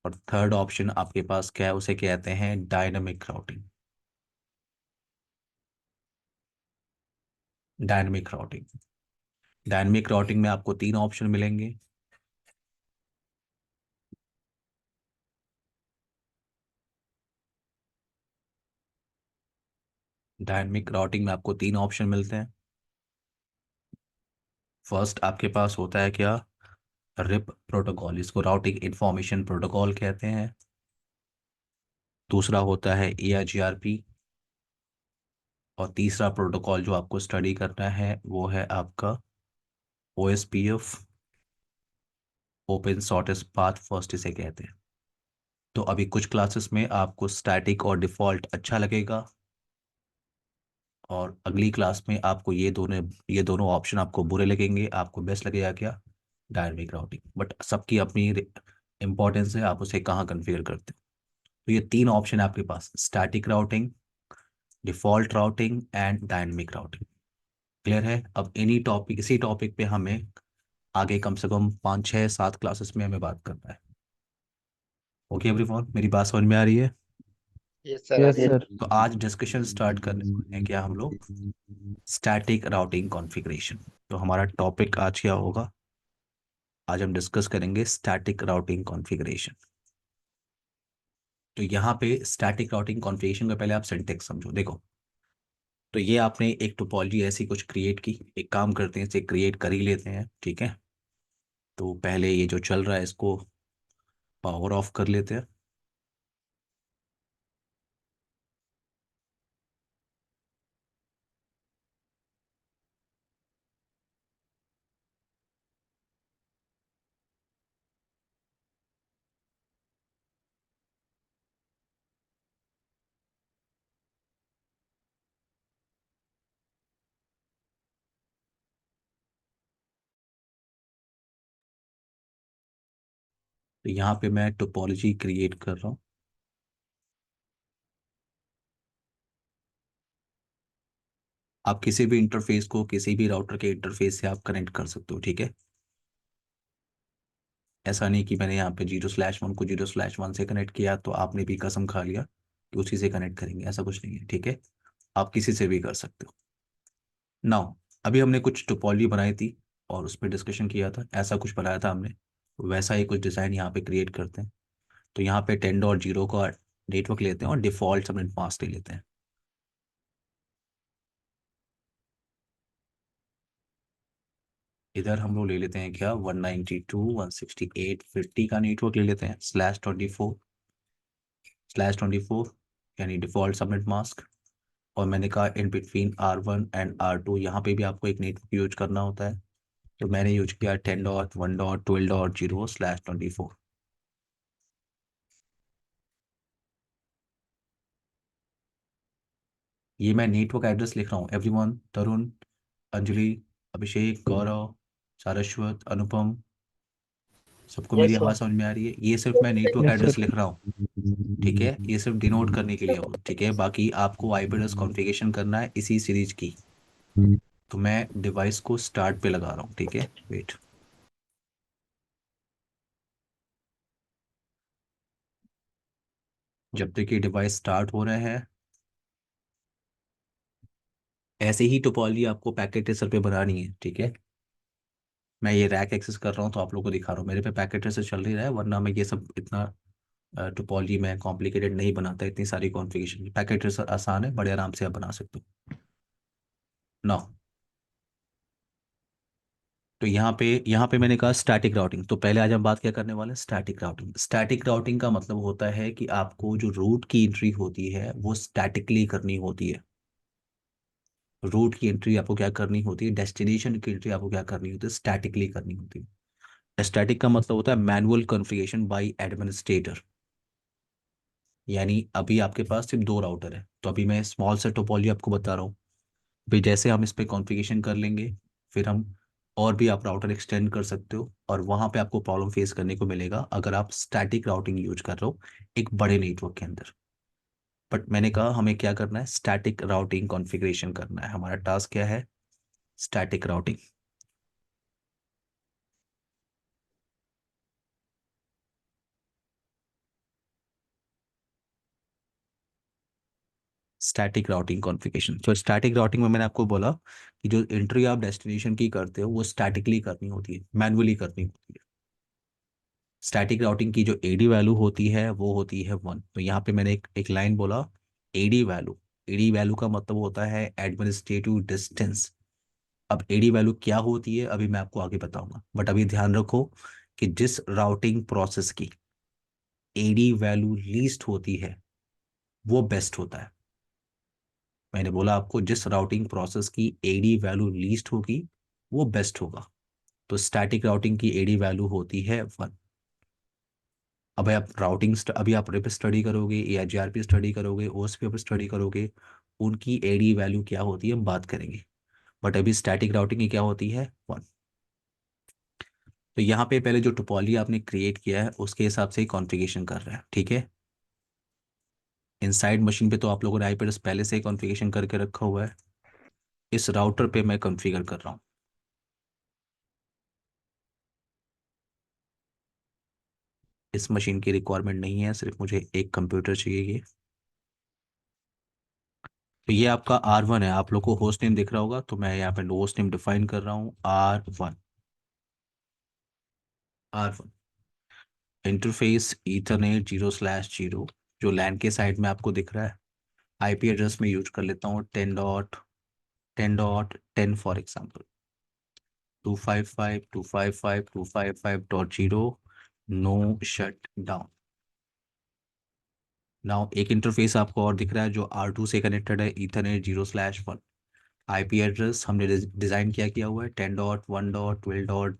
और थर्ड ऑप्शन आपके पास क्या है, उसे कहते हैं dynamic routing. Dynamic routing, dynamic routing में आपको 3 ऑप्शन मिलेंगे। डायनामिक राउटिंग में आपको 3 ऑप्शन मिलते हैं। फर्स्ट आपके पास होता है क्या, रिप प्रोटोकॉल, इसको राउटिंग इंफॉर्मेशन प्रोटोकॉल कहते हैं। दूसरा होता है ARGRP। और तीसरा प्रोटोकॉल जो आपको स्टडी करना है वो है आपका OSPF, open shortest path first इसे कहते हैं। तो अभी कुछ क्लासेस में आपको स्टैटिक और डिफ़ॉल्ट अच्छा लगेगा, और अगली क्लास में आपको ये दोनों ऑप्शन आपको बुरे लगेंगे, आपको बेस्ट लगेगा क्या, डायनेमिक राउटिंग। बट सबकी अपनी इंपॉर्टेंस है, आप उसे कहाँ कन्फिगर करते हो। तो ये 3 ऑप्शन है आपके पास, static routing, default routing and dynamic routing. Clear है? अब इसी टॉपिक पे हमें आगे कम से कम 5 6 7 क्लासेस में हमें बात करना है। ओके एवरीवन, मेरी बात समझ में आ रही है? यस सर, यस आगे। सर। तो आज डिस्कशन स्टार्ट करने वाले हैं क्या हम लोग, स्टैटिक राउटिंग कॉन्फ़िगरेशन। तो हमारा टॉपिक आज क्या होगा, आज हम डिस्कस करेंगे स्टैटिक राउटिंग कॉन्फ़िगरेशन। तो यहाँ पे स्टैटिक राउटिंग कॉन्फ़िगरेशन का पहले आप सिंटेक्स समझो। देखो, तो ये आपने एक टोपोलॉजी ऐसी कुछ क्रिएट की, एक काम करते हैं इसे क्रिएट कर ही लेते हैं, ठीक है? तो पहले ये जो चल रहा है इसको पावर ऑफ कर लेते हैं। तो यहाँ पे मैं टोपोलॉजी क्रिएट कर रहा हूँ। आप किसी भी इंटरफेस को किसी भी राउटर के इंटरफेस से आप कनेक्ट कर सकते हो, ठीक है। ऐसा नहीं कि मैंने यहाँ पे 0/1 को 0/1 से कनेक्ट किया तो आपने भी कसम खा लिया कि उसी से कनेक्ट करेंगे, ऐसा कुछ नहीं है, ठीक है। आप किसी से भी कर सकते हो। नाउ अभी हमने कुछ टोपोलॉजी बनाई थी और उस पर डिस्कशन किया था, ऐसा कुछ बनाया था हमने, वैसा ही कुछ डिज़ाइन यहाँ पे क्रिएट करते हैं। तो यहाँ पे 10.0 का नेटवर्क लेते हैं और डिफ़ॉल्ट सबनेट मास्क ले लेते हैं। इधर हम लोग ले लेते हैं क्या, 192.168.50 का नेटवर्क ले लेते हैं, /24 यानी डिफ़ॉल्ट सबनेट मास्क। और मैंने कहा in between R1 and R2 यहाँ पे भी आपको एक नेटवर्क यूज करना होता है, तो मैंने यूज किया 10.1.12.0/24। ये मैं नेटवर्क एड्रेस लिख रहा हूँ, एवरीवन, तरुण, अंजलि, अभिषेक, गौरव, सारस्वत, अनुपम, सबको मेरी Yes, sir. आवाज़ समझ में आ रही है। ये सिर्फ मैं नेटवर्क यस एड्रेस सर। लिख रहा हूँ, ठीक है। ये सिर्फ डिनोट करने के लिए हो, ठीक है। बाकी आपको आईपी एड्रेस कॉन्फ़िगरेशन करना है इसी सीरीज की। तो मैं डिवाइस को स्टार्ट पे लगा रहा हूँ, ठीक है, वेट। जब तक ये डिवाइस स्टार्ट हो रहे हैं, ऐसे ही टोपोलॉजी आपको पैकेट ट्रेसर पे बनानी है, ठीक है। मैं ये रैक एक्सेस कर रहा हूँ तो आप लोगों को दिखा रहा हूँ, मेरे पे पैकेट ट्रेसर चल ही रहा है, वरना मैं ये सब इतना टोपोलॉजी में कॉम्प्लिकेटेड नहीं बनाता, इतनी सारी कॉन्फ़िगरेशन। पैकेट ट्रेसर आसान है, बड़े आराम से आप बना सकते हो ना। तो यहाँ पे मैंने कहा स्टैटिक राउटिंग। तो पहले आज हम बात क्या करने वाले हैं, स्टैटिक राउटिंग। स्टैटिक राउटिंग का मतलब होता है कि आपको जो रूट की एंट्री होती है वो स्टैटिकली करनी होती है। रूट की एंट्री आपको क्या करनी होती है, डेस्टिनेशन की एंट्री आपको क्या करनी होती है, स्टैटिकली करनी होती है। स्टैटिक का मतलब होता है मैनुअल कॉन्फ़िगरेशन बाय एडमिनिस्ट्रेटर। यानी अभी आपके पास सिर्फ 2 राउटर है, तो अभी मैं स्मॉल से टोपोलॉजी आपको बता रहा हूँ। फिर जैसे हम इस पे कॉन्फ़िगरेशन कर लेंगे, फिर हम और भी आप राउटर एक्सटेंड कर सकते हो, और वहाँ पे आपको प्रॉब्लम फेस करने को मिलेगा अगर आप स्टैटिक राउटिंग यूज कर रहे हो एक बड़े नेटवर्क के अंदर। बट मैंने कहा हमें क्या करना है, स्टैटिक राउटिंग कॉन्फ़िगरेशन करना है। हमारा टास्क क्या है, static routing. Static routing configuration. तो स्टैटिक राउटिंग में मैंने आपको बोला कि जो एंट्री आप डेस्टिनेशन की करते हो वो स्टैटिकली करनी होती है, मैनुअली करनी होती है। स्टैटिक राउटिंग की जो एडी वैल्यू होती है वो होती है 1। तो यहाँ पे मैंने एक लाइन बोला, एडी वैल्यू। एडी वैल्यू का मतलब होता है एडमिनिस्ट्रेटिव डिस्टेंस। अब एडी वैल्यू क्या होती है अभी मैं आपको आगे बताऊंगा, बट अभी ध्यान रखो कि जिस राउटिंग प्रोसेस की एडी वैल्यू लीस्ट होती है वो बेस्ट होता है। मैंने बोला आपको जिस राउटिंग प्रोसेस की एडी वैल्यू लीस्ट होगी वो बेस्ट होगा। तो स्टैटिक राउटिंग की एडी वैल्यू होती है 1। अब आप अभी आप रिप स्टडी करोगे या जीआरपी स्टडी करोगे, ओएसपी स्टडी करोगे, उनकी एडी वैल्यू क्या होती है हम बात करेंगे। बट अभी स्टैटिक राउटिंग की क्या होती है, 1। तो यहाँ पे पहले जो टोपोलॉजी आपने क्रिएट किया है उसके हिसाब से ही कॉन्फ़िगरेशन कर रहा है, ठीक है। इनसाइड मशीन पे तो आप लोगों ने आईपी एड्रेस पहले से ही कॉन्फ़िगरेशन करके रखा हुआ है। इस राउटर पे मैं कॉन्फ़िगर कर रहा हूँ। इस मशीन की रिक्वायरमेंट नहीं है, सिर्फ मुझे एक कंप्यूटर चाहिए ये। तो ये आपका R1 है, आप लोग को होस्ट नेम दिख रहा होगा, तो मैं यहाँ पे होस्ट नेम डिफाइन कर रहा हूँ R1। R1 इंटरफेस ईथरनेट 0/0, जो लैन के साइड में आपको दिख रहा है। आईपी एड्रेस में यूज कर लेता हूँ 10.10.10 for example, 255.255.255.0, no shut down. Now एक इंटरफेस आपको और दिख रहा है जो R2 से कनेक्टेड है, ईथरनेट 0/1। आईपी एड्रेस हमने डिज़ाइन किया हुआ है 10.1.12.1,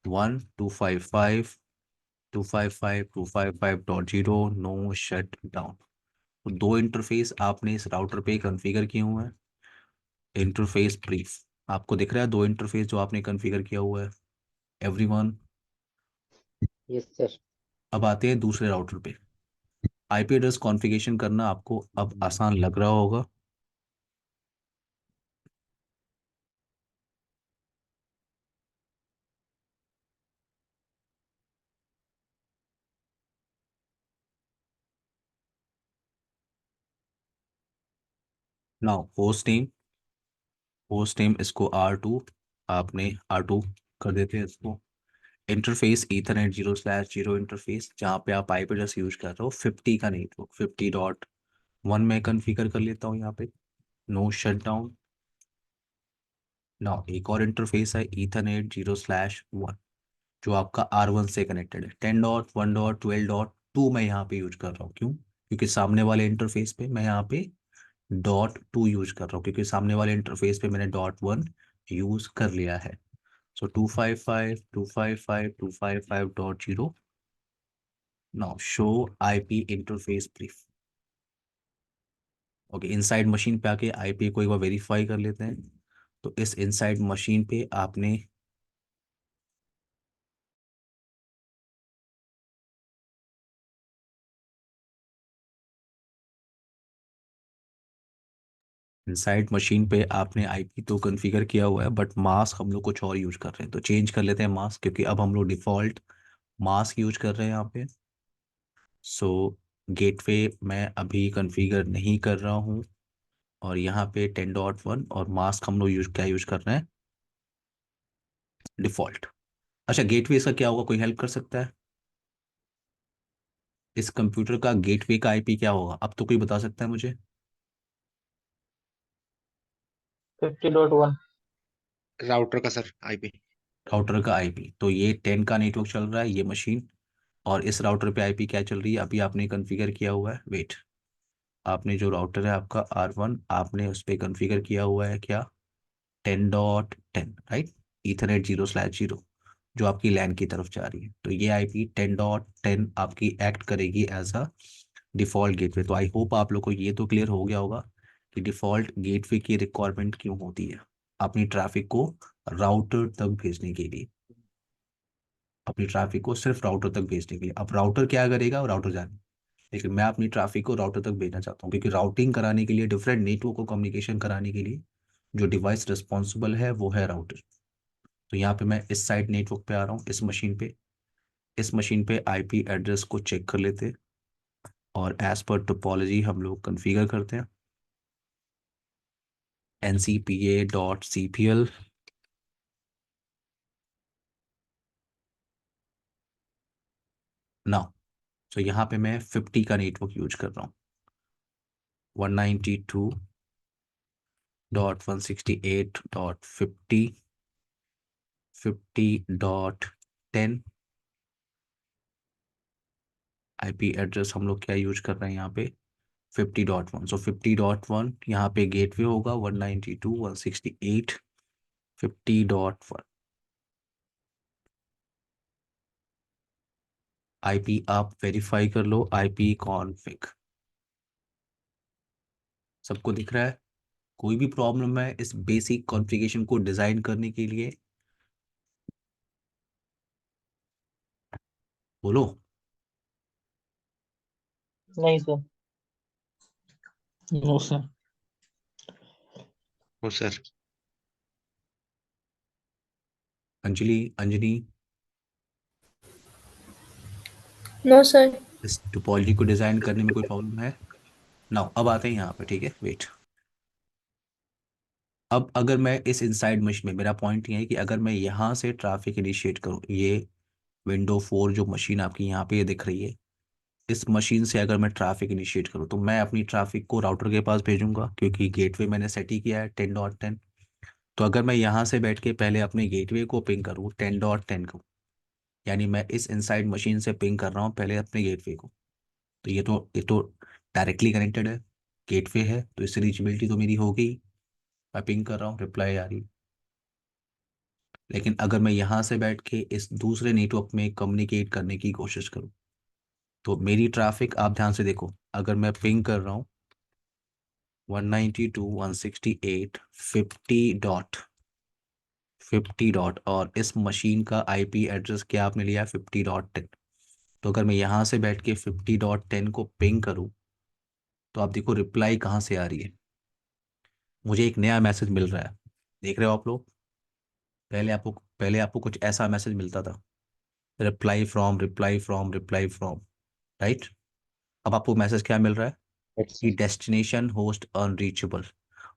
255.255.255.0, नो शट डाउन। तो 2 इंटरफेस आपने इस राउटर पे कॉन्फ़िगर किए हुए हैं। इंटरफेस ब्रीफ आपको दिख रहा है, 2 इंटरफेस जो आपने कॉन्फ़िगर किया हुआ है, एवरीवन। Yes, sir. अब आते हैं दूसरे राउटर पे। आईपी एड्रेस कॉन्फ़िगरेशन करना आपको अब आसान लग रहा होगा। नाउ होस्ट नेम इसको R2, आपने R2 कर देते हैं इसको। इंटरफेस ईथरनेट 0/0 इंटरफेस, जहाँ पे आप आईपी एड्रेस यूज कर रहे हो 50 का नेटवर्क 50.1 में कॉन्फ़िगर कर लेता हूँ यहाँ पे। No shut down. नाउ एक और इंटरफेस है ईथरनेट 0/1, जो आपका R1 से कनेक्टेड है। 10.1.12.2 मैं यहाँ पे यूज कर रहा हूँ। क्यों? क्योंकि सामने वाले इंटरफेस पे मैं यहाँ पे .2 यूज कर रहा हूँ, क्योंकि सामने वाले इंटरफेस पे मैंने .1 यूज कर लिया है। सो 255.255.255.0। Now show IP interface brief. Okay, inside machine पे आके आईपी को एक बार वेरीफाई कर लेते हैं। तो इस इनसाइड मशीन पे आपने आईपी तो कॉन्फ़िगर किया हुआ है, बट मास्क हम लोग कुछ और यूज कर रहे हैं। तो चेंज कर लेते हैं मास्क, क्योंकि अब हम लोग डिफ़ॉल्ट मास्क यूज कर रहे हैं यहाँ पे। सो गेटवे मैं अभी कॉन्फ़िगर नहीं कर रहा हूँ, और यहाँ पे 10.1 और मास्क हम लोग यूज कर रहे हैं डिफ़ॉल्ट। अच्छा, गेटवे इसका क्या होगा, कोई हेल्प कर सकता है? इस कंप्यूटर का गेटवे का आईपी क्या होगा, अब तो कोई बता सकता है मुझे? 50.1। राउटर का सर आईपी। राउटर का आईपी, तो ये 10 का नेटवर्क चल रहा है ये मशीन, और इस राउटर पे आईपी क्या चल रही है अभी आपने कॉन्फ़िगर किया हुआ है। वेट, आपने जो राउटर है आपका R1, आपने उस पर कॉन्फ़िगर किया हुआ है क्या? 10.10, राइट। ईथरनेट 0/0, जो आपकी लैन की तरफ जा रही है। तो ये आईपी 10.10 आपकी एक्ट करेगी एज अ डिफ़ॉल्ट गेटवे। तो आई होप आप लोग को ये तो क्लियर हो गया होगा कि डिफ़ॉल्ट गेटवे की रिक्वायरमेंट क्यों होती है अपनी ट्रैफिक को राउटर तक भेजने के लिए। अपनी ट्रैफिक को सिर्फ राउटर तक भेजने के लिए। अब राउटर क्या करेगा, राउटर जाने, लेकिन मैं अपनी ट्रैफिक को राउटर तक भेजना चाहता हूँ, क्योंकि राउटिंग कराने के लिए, डिफरेंट नेटवर्क को कम्युनिकेशन कराने के लिए जो डिवाइस रिस्पॉन्सिबल है वो है राउटर। तो यहाँ पे मैं इस साइड नेटवर्क पे आ रहा हूँ, इस मशीन पे आईपी एड्रेस को चेक कर लेते हैं, और एज पर टोपोलॉजी हम लोग कॉन्फ़िगर करते हैं ncpa.cpl। नाउ तो यहाँ पे मैं 50 का नेटवर्क यूज कर रहा हूँ। 192.168.50, 50.10 आईपी एड्रेस हम लोग क्या यूज कर रहे हैं यहाँ पे, 50.1। सो 50.1 यहाँ पे गेटवे होगा, 192.168.50.1। आईपी आप वेरीफाई कर लो, आईपी कॉन्फ़िग सबको दिख रहा है? कोई भी प्रॉब्लम है इस बेसिक कॉन्फ़िगरेशन को डिज़ाइन करने के लिए? बोलो। नहीं सर। No sir. हो सर। Anjani, no sir. इस टोपोलॉजी को डिज़ाइन करने में कोई प्रॉब्लम है? नाउ अब आते हैं यहाँ पे, ठीक है। वेट, अब अगर मैं इस इनसाइड मशीन में, मेरा पॉइंट ये है कि अगर मैं यहाँ से ट्रैफिक इनिशिएट करूँ, ये विंडो 4 जो मशीन आपकी यहाँ पे ये दिख रही है, इस मशीन से अगर मैं ट्रैफिक इनिशिएट करूँ, तो मैं अपनी ट्रैफिक को राउटर के पास भेजूंगा, क्योंकि गेटवे मैंने सेट ही किया है 10.10। तो अगर मैं यहाँ से बैठ के पहले अपने गेटवे को पिंग करूँ 10.10 को, यानी मैं इस इनसाइड मशीन से पिंग कर रहा हूँ पहले अपने गेटवे को, तो ये तो डायरेक्टली कनेक्टेड है, गेटवे है, तो इससे रीचेबिलिटी तो मेरी हो गई। मैं पिंग कर रहा हूँ, रिप्लाई आ रही। लेकिन अगर मैं यहाँ से बैठ के इस दूसरे नेटवर्क में कम्युनिकेट करने की कोशिश करूँ, तो मेरी ट्रैफिक आप ध्यान से देखो, अगर मैं पिंग कर रहा हूँ 192.168.50.50, और इस मशीन का आईपी एड्रेस क्या आपने लिया है, 50.10। तो अगर मैं यहाँ से बैठ के 50.10 को पिंग करूँ तो आप देखो रिप्लाई कहाँ से आ रही है। मुझे एक नया मैसेज मिल रहा है, देख रहे हो आप लोग। पहले आपको कुछ ऐसा मैसेज मिलता था, reply from reply from reply from, right. अब आपको मैसेज क्या मिल रहा है Yes, कि sir. Destination host unreachable.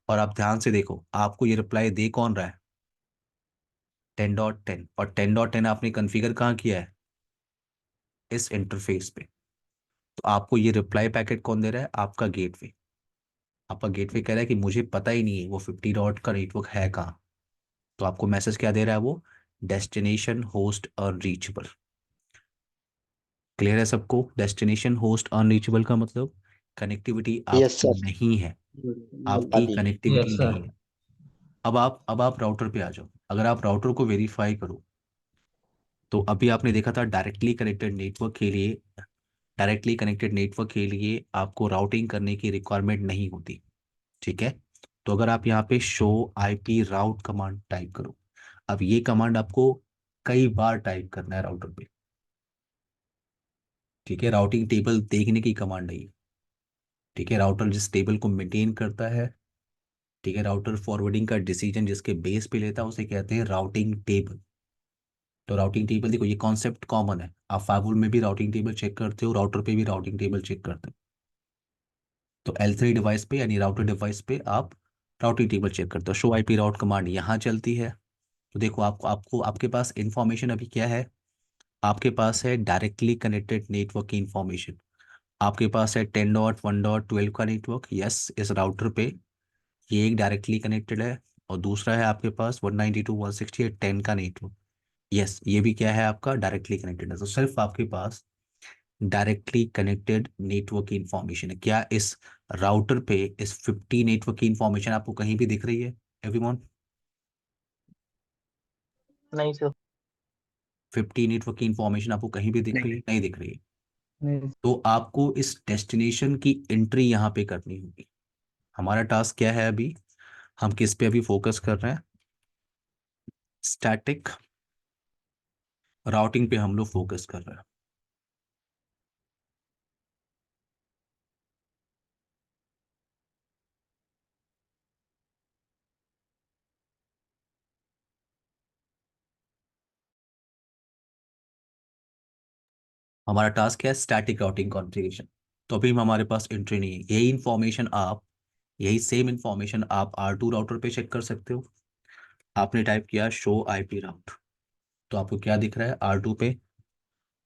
और आप ध्यान से देखो आपको ये रिप्लाई दे कौन रहा है, 10.10। और 10.10 आपने कॉन्फ़िगर कहाँ किया है, इस इंटरफेस पे। तो आपको ये रिप्लाई पैकेट कौन दे रहा है, आपका गेटवे। आपका गेटवे कह रहा है कि मुझे पता ही नहीं है वो 50 डॉट का नेटवर्क है कहाँ। तो आपको मैसेज क्या दे रहा है, वो डेस्टिनेशन होस्ट अनरीचेबल। क्लियर है सबको, डेस्टिनेशन होस्ट अनरीचेबल का मतलब कनेक्टिविटी Yes, आपकी sir. नहीं है, आपकी Nobody. कनेक्टिविटी नहीं है। अब आप राउटर पे आ जाओ। अगर आप राउटर को वेरीफाई करो तो अभी आपने देखा था डायरेक्टली कनेक्टेड नेटवर्क के लिए आपको राउटिंग करने की रिक्वायरमेंट नहीं होती, ठीक है। तो अगर आप यहाँ पे show IP route command type करो, अब ये कमांड आपको कई बार टाइप करना है राउटर पे, ठीक है। राउटिंग टेबल देखने की कमांड नहीं है, ठीक है। राउटर जिस टेबल को मेंटेन करता है, ठीक है, राउटर फॉरवर्डिंग का डिसीजन जिसके बेस पे लेता है उसे कहते हैं राउटिंग टेबल। तो राउटिंग टेबल देखो, ये कॉन्सेप्ट कॉमन है, आप फाइवुल में भी राउटिंग टेबल चेक करते हो, राउटर पे भी राउटिंग टेबल चेक करते हो। तो L3 डिवाइस पे यानी राउटर डिवाइस पे आप राउटिंग टेबल चेक करते हो। शो आईपी राउट कमांड यहाँ चलती है। तो देखो आपको आपको आपके पास इंफॉर्मेशन अभी क्या है, आपके पास है डायरेक्टली कनेक्टेड नेटवर्क की इंफॉर्मेशन। आपके पास है 10.1.12 का नेटवर्क, यस, इस राउटर पे ये एक डायरेक्टली कनेक्टेड है। और दूसरा है आपके पास 192.168.10 का नेटवर्क, यस, ये भी क्या है, आपका डायरेक्टली कनेक्टेड है। तो सिर्फ आपके पास डायरेक्टली कनेक्टेड नेटवर्क की इंफॉर्मेशन है। क्या इस राउटर पे इस 50 नेटवर्क की इंफॉर्मेशन आपको कहीं भी दिख रही है एवरीवन? नहीं सर। 50 नेटवर्क की इंफॉर्मेशन आपको कहीं भी दिख रही है? नहीं दिख रही है। नहीं। तो आपको इस डेस्टिनेशन की एंट्री यहाँ पे करनी होगी। हमारा टास्क क्या है अभी, हम किस पे अभी फोकस कर रहे हैं, स्टैटिक राउटिंग पे हम लोग फोकस कर रहे हैं। हमारा टास्क है स्टैटिक राउटिंग कॉन्फ़िगरेशन। तो अभी हमारे पास एंट्री नहीं है। यही सेम इंफॉर्मेशन आप R2 राउटर पे चेक कर सकते हो। आपने टाइप किया शो आईपी राउट, तो आपको क्या दिख रहा है,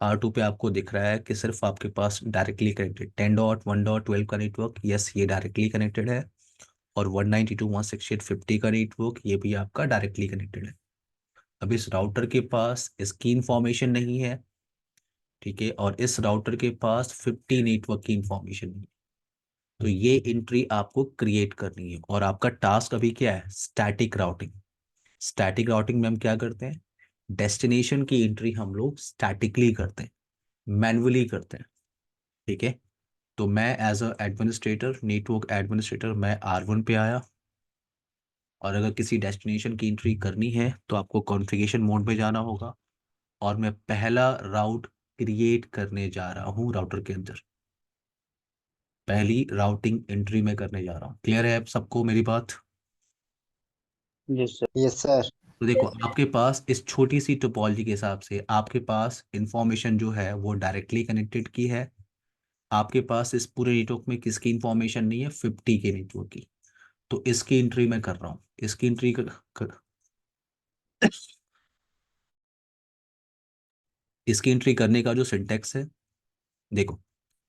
R2 पे आपको दिख रहा है कि सिर्फ आपके पास डायरेक्टली कनेक्टेड 10.1.12 का नेटवर्क, यस, ये डायरेक्टली कनेक्टेड है। और 192.168.50 का नेटवर्क, ये भी आपका डायरेक्टली कनेक्टेड है। अब इस राउटर के पास इसकी इंफॉर्मेशन नहीं है, ठीक है, और इस राउटर के पास 50 नेटवर्क की इंफॉर्मेशन नहीं है। तो ये एंट्री आपको क्रिएट करनी है। और आपका टास्क अभी क्या है, स्टैटिक राउटिंग। स्टैटिक राउटिंग में हम क्या करते हैं, डेस्टिनेशन की एंट्री हम लोग स्टैटिकली करते हैं, मैन्युअली करते हैं, ठीक है। तो मैं as a administrator, network administrator, मैं R1 पे आया। और अगर किसी डेस्टिनेशन की एंट्री करनी है तो आपको कॉन्फ़िगरेशन मोड में जाना होगा। और मैं पहला राउट क्रिएट करने जा रहा हूँ राउटर के अंदर, पहली राउटिंग एंट्री में करने जा रहा हूँ। क्लियर है अब सबको मेरी बात? Yes sir. Yes, sir. तो देखो Yes. आपके पास इस छोटी सी टोपोलॉजी के हिसाब से आपके पास इंफॉर्मेशन जो है वो डायरेक्टली कनेक्टेड की है। आपके पास इस पूरे नेटवर्क में किसकी इंफॉर्मेशन नहीं है, 50 के नेटवर्क की। तो इसकी एंट्री मैं कर रहा हूँ, इसकी एंट्री इसकी एंट्री करने का जो सिंटेक्स है, देखो,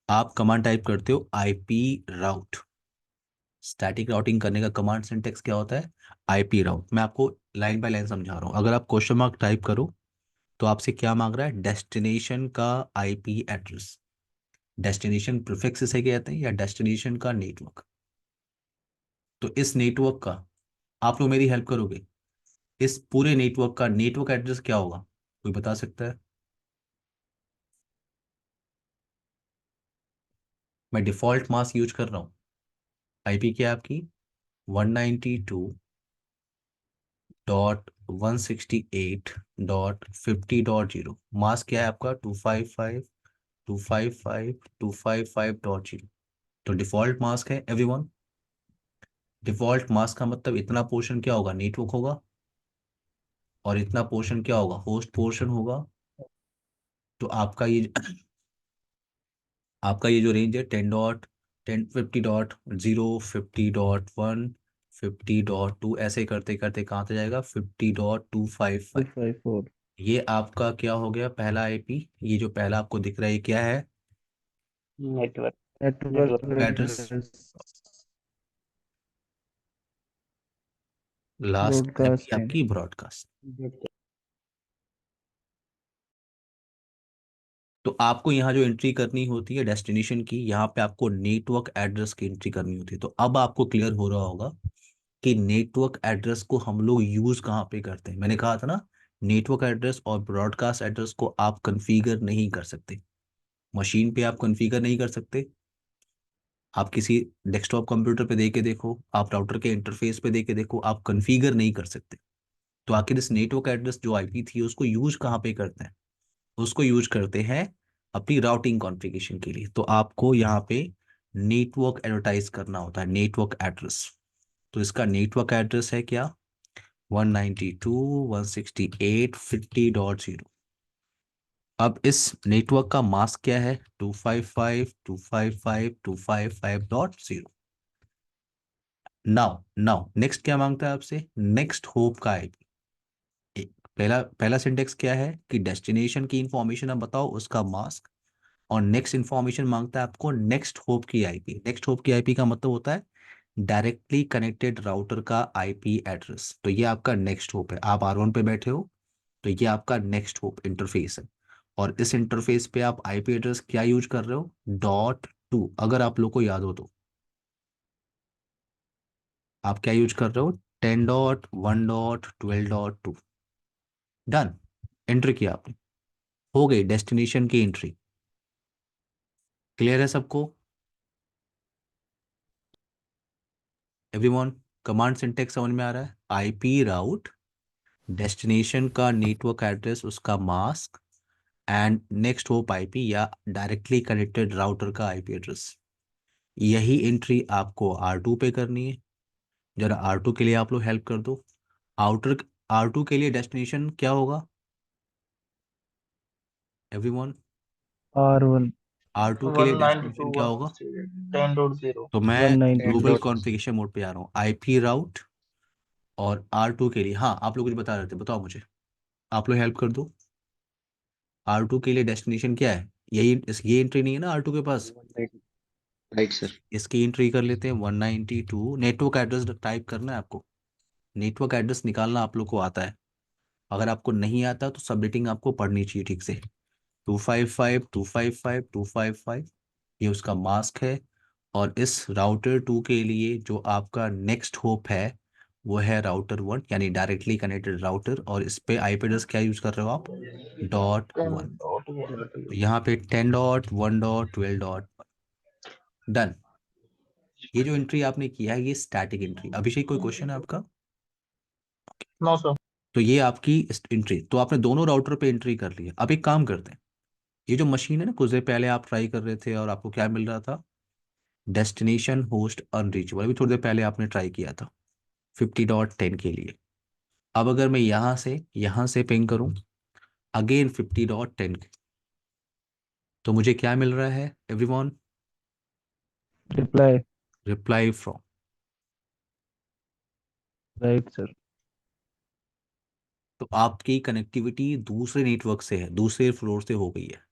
आप कमांड टाइप करते हो आईपी राउट। स्टैटिक राउटिंग करने का कमांड सिंटेक्स क्या होता है, आईपी राउट। मैं आपको लाइन बाय लाइन समझा रहा हूँ। अगर आप क्वेश्चन मार्क टाइप करो तो आपसे क्या मांग रहा है, डेस्टिनेशन का आईपी एड्रेस। डेस्टिनेशन प्रीफिक्स से कहते हैं, या डेस्टिनेशन का नेटवर्क। तो इस नेटवर्क का, आप लोग मेरी हेल्प करोगे, इस पूरे नेटवर्क का नेटवर्क एड्रेस क्या होगा, कोई बता सकता है? मैं डिफॉल्ट मास्क यूज कर रहा हूँ। आईपी क्या है आपकी, 192.168.50.0। मास्क क्या है आपका, 255 255.255.0। तो डिफॉल्ट मास्क है एवरीवन। डिफॉल्ट मास्क का मतलब इतना पोर्शन क्या होगा, नेटवर्क होगा, और इतना पोर्शन क्या होगा, होस्ट पोर्शन होगा। तो आपका ये जो रेंज है 10.10 50.0 50.1 50.2 ऐसे करते करते कहाँ तक जाएगा, 50.255। 254 ये आपका क्या हो गया, पहला आईपी। ये जो पहला आपको दिख रहा है ये क्या है, network network address. Address last IP broadcast आपकी ब्रॉडकास्ट। तो आपको यहाँ जो एंट्री करनी होती है डेस्टिनेशन की, यहाँ पे आपको नेटवर्क एड्रेस की एंट्री करनी होती है। तो अब आपको क्लियर हो रहा होगा कि नेटवर्क एड्रेस को हम लोग यूज कहाँ पे करते हैं। मैंने कहा था ना, नेटवर्क एड्रेस और ब्रॉडकास्ट एड्रेस को आप कॉन्फ़िगर नहीं कर सकते, मशीन पे आप कॉन्फ़िगर नहीं कर सकते। आप किसी डेस्कटॉप कंप्यूटर पे दे के देखो, आप राउटर के इंटरफेस पे दे के देखो, आप कॉन्फ़िगर नहीं कर सकते। तो आखिर इस नेटवर्क एड्रेस जो आईपी थी उसको यूज कहाँ पे करते हैं, उसको यूज करते हैं अपनी राउटिंग कॉन्फ़िगरेशन के लिए। तो आपको यहाँ पे नेटवर्क एडवर्टाइज करना होता है, नेटवर्क एड्रेस। तो इसका नेटवर्क एड्रेस है क्या, 192.168.50.0। अब इस नेटवर्क का मास्क क्या है, 255.255.255.0। नाउ नाउ नेक्स्ट क्या मांगता है आपसे, नेक्स्ट होप का आईपी। पहला पहला सिंटेक्स क्या है कि डेस्टिनेशन की इंफॉर्मेशन आप बताओ, उसका मास्क। और नेक्स्ट इंफॉर्मेशन मांगता है आपको नेक्स्ट होप की आईपी। नेक्स्ट होप की आईपी का मतलब होता है डायरेक्टली कनेक्टेड राउटर का आईपी एड्रेस। तो ये आपका नेक्स्ट होप है, आप R1 पे बैठे हो तो ये आपका नेक्स्ट होप इंटरफेस है। और इस इंटरफेस पे आप आईपी एड्रेस क्या यूज कर रहे हो, .2। अगर आप लोग को याद हो तो आप क्या यूज कर रहे हो, 10.1.12.2। डन, एंट्री किया आपने, हो गई डेस्टिनेशन की एंट्री। क्लियर है सबको एवरीवन, कमांड सिंटेक्स समझ में आ रहा है, आईपी राउट, डेस्टिनेशन का नेटवर्क एड्रेस उसका mask, and next hop IP या डायरेक्टली कनेक्टेड राउटर का आईपी एड्रेस। यही एंट्री आपको R2 पे करनी है। जरा R2 के लिए आप लोग हेल्प कर दो। आउटर R2 के लिए डेस्टिनेशन क्या होगा एवरीवन, R1 R2 के वन लिए नाइनटी टू डेस्टिनेशन क्या वन होगा। सिक्सटी 10.0। तो मैं 192 ग्लोबल 10. कॉन्फ़िगरेशन मोड पे आ रहा हूँ, आईपी राउट। और R2 के लिए, हाँ आप लोग कुछ बता रहे थे, बताओ मुझे, आप लोग हेल्प कर दो। R2 के लिए डेस्टिनेशन क्या है, ये एंट्री नहीं है ना R2 के पास, राइट सर। इसकी एंट्री कर लेते हैं 192। नेटवर्क एड्रेस टाइप करना है आपको, नेटवर्क एड्रेस निकालना आप लोग को आता है। अगर आपको नहीं आता तो सबनेटिंग आपको पढ़नी चाहिए ठीक से। 255.255.255 ये उसका मास्क है। और इस राउटर 2 के लिए जो आपका नेक्स्ट होप है वो है राउटर 1, यानी डायरेक्टली कनेक्टेड राउटर। और इस पे आईपी एड्रेस क्या यूज कर रहे हो आप, .1। तो यहाँ पे 10.1.12. डन। ये जो एंट्री आपने किया है ये स्टैटिक एंट्री। अभिषेक कोई क्वेश्चन है आपका, नो सर। तो ये आपकी एंट्री, तो आपने दोनों राउटर पे एंट्री कर ली है। अब एक काम करते हैं, ये जो मशीन है ना, कुछ देर पहले आप ट्राई कर रहे थे और आपको क्या मिल रहा था, डेस्टिनेशन होस्ट अनरीचेबल। अभी थोड़ी देर पहले आपने ट्राई किया था 50.10 के लिए। अब अगर मैं यहाँ से पिंग करूँ अगेन 50.10, तो मुझे क्या मिल रहा है everyone, reply reply from. Right sir. तो आपकी कनेक्टिविटी दूसरे नेटवर्क से है, दूसरे फ्लोर से हो गई है।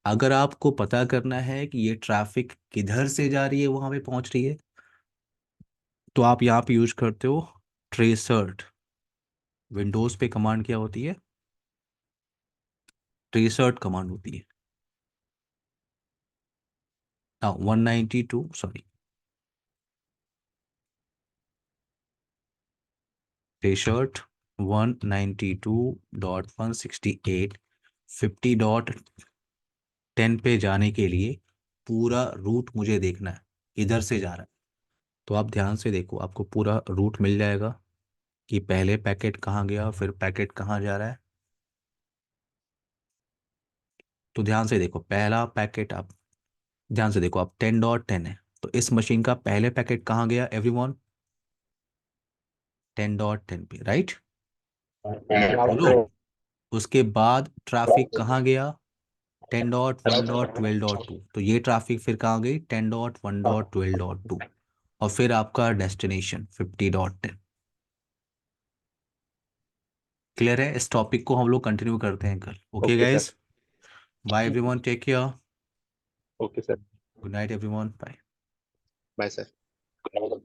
अगर आपको पता करना है कि ये ट्रैफिक किधर से जा रही है वहां पे पहुंच रही है, तो आप यहाँ पे यूज करते हो ट्रेसर्ट। विंडोज पे कमांड क्या होती है, ट्रेसर्ट कमांड होती है। ना 192 सॉरी, ट्रेसर्ट 192.168.50.10 पे जाने के लिए पूरा रूट मुझे देखना है किधर से जा रहा है। तो आप ध्यान से देखो, आपको पूरा रूट मिल जाएगा कि पहले पैकेट कहाँ गया फिर पैकेट कहाँ जा रहा है। तो ध्यान से देखो, पहला पैकेट आप ध्यान से देखो, अब 10.10 है, तो इस मशीन का पहले पैकेट कहाँ गया एवरीवन? 10.10 पे, राइट? बोलो। उसके बाद ट्रैफिक कहाँ गया? 10.1.12.2, तो ये ट्रैफिक फिर कहाँ गई? 10.1.12.2, और फिर आपका डेस्टिनेशन 50.10। क्लियर है? इस टॉपिक को हम लोग कंटिन्यू करते हैं कल। Okay Okay, guys, sir. Bye everyone, take care, Okay, sir. Good night everyone, bye. Bye, sir.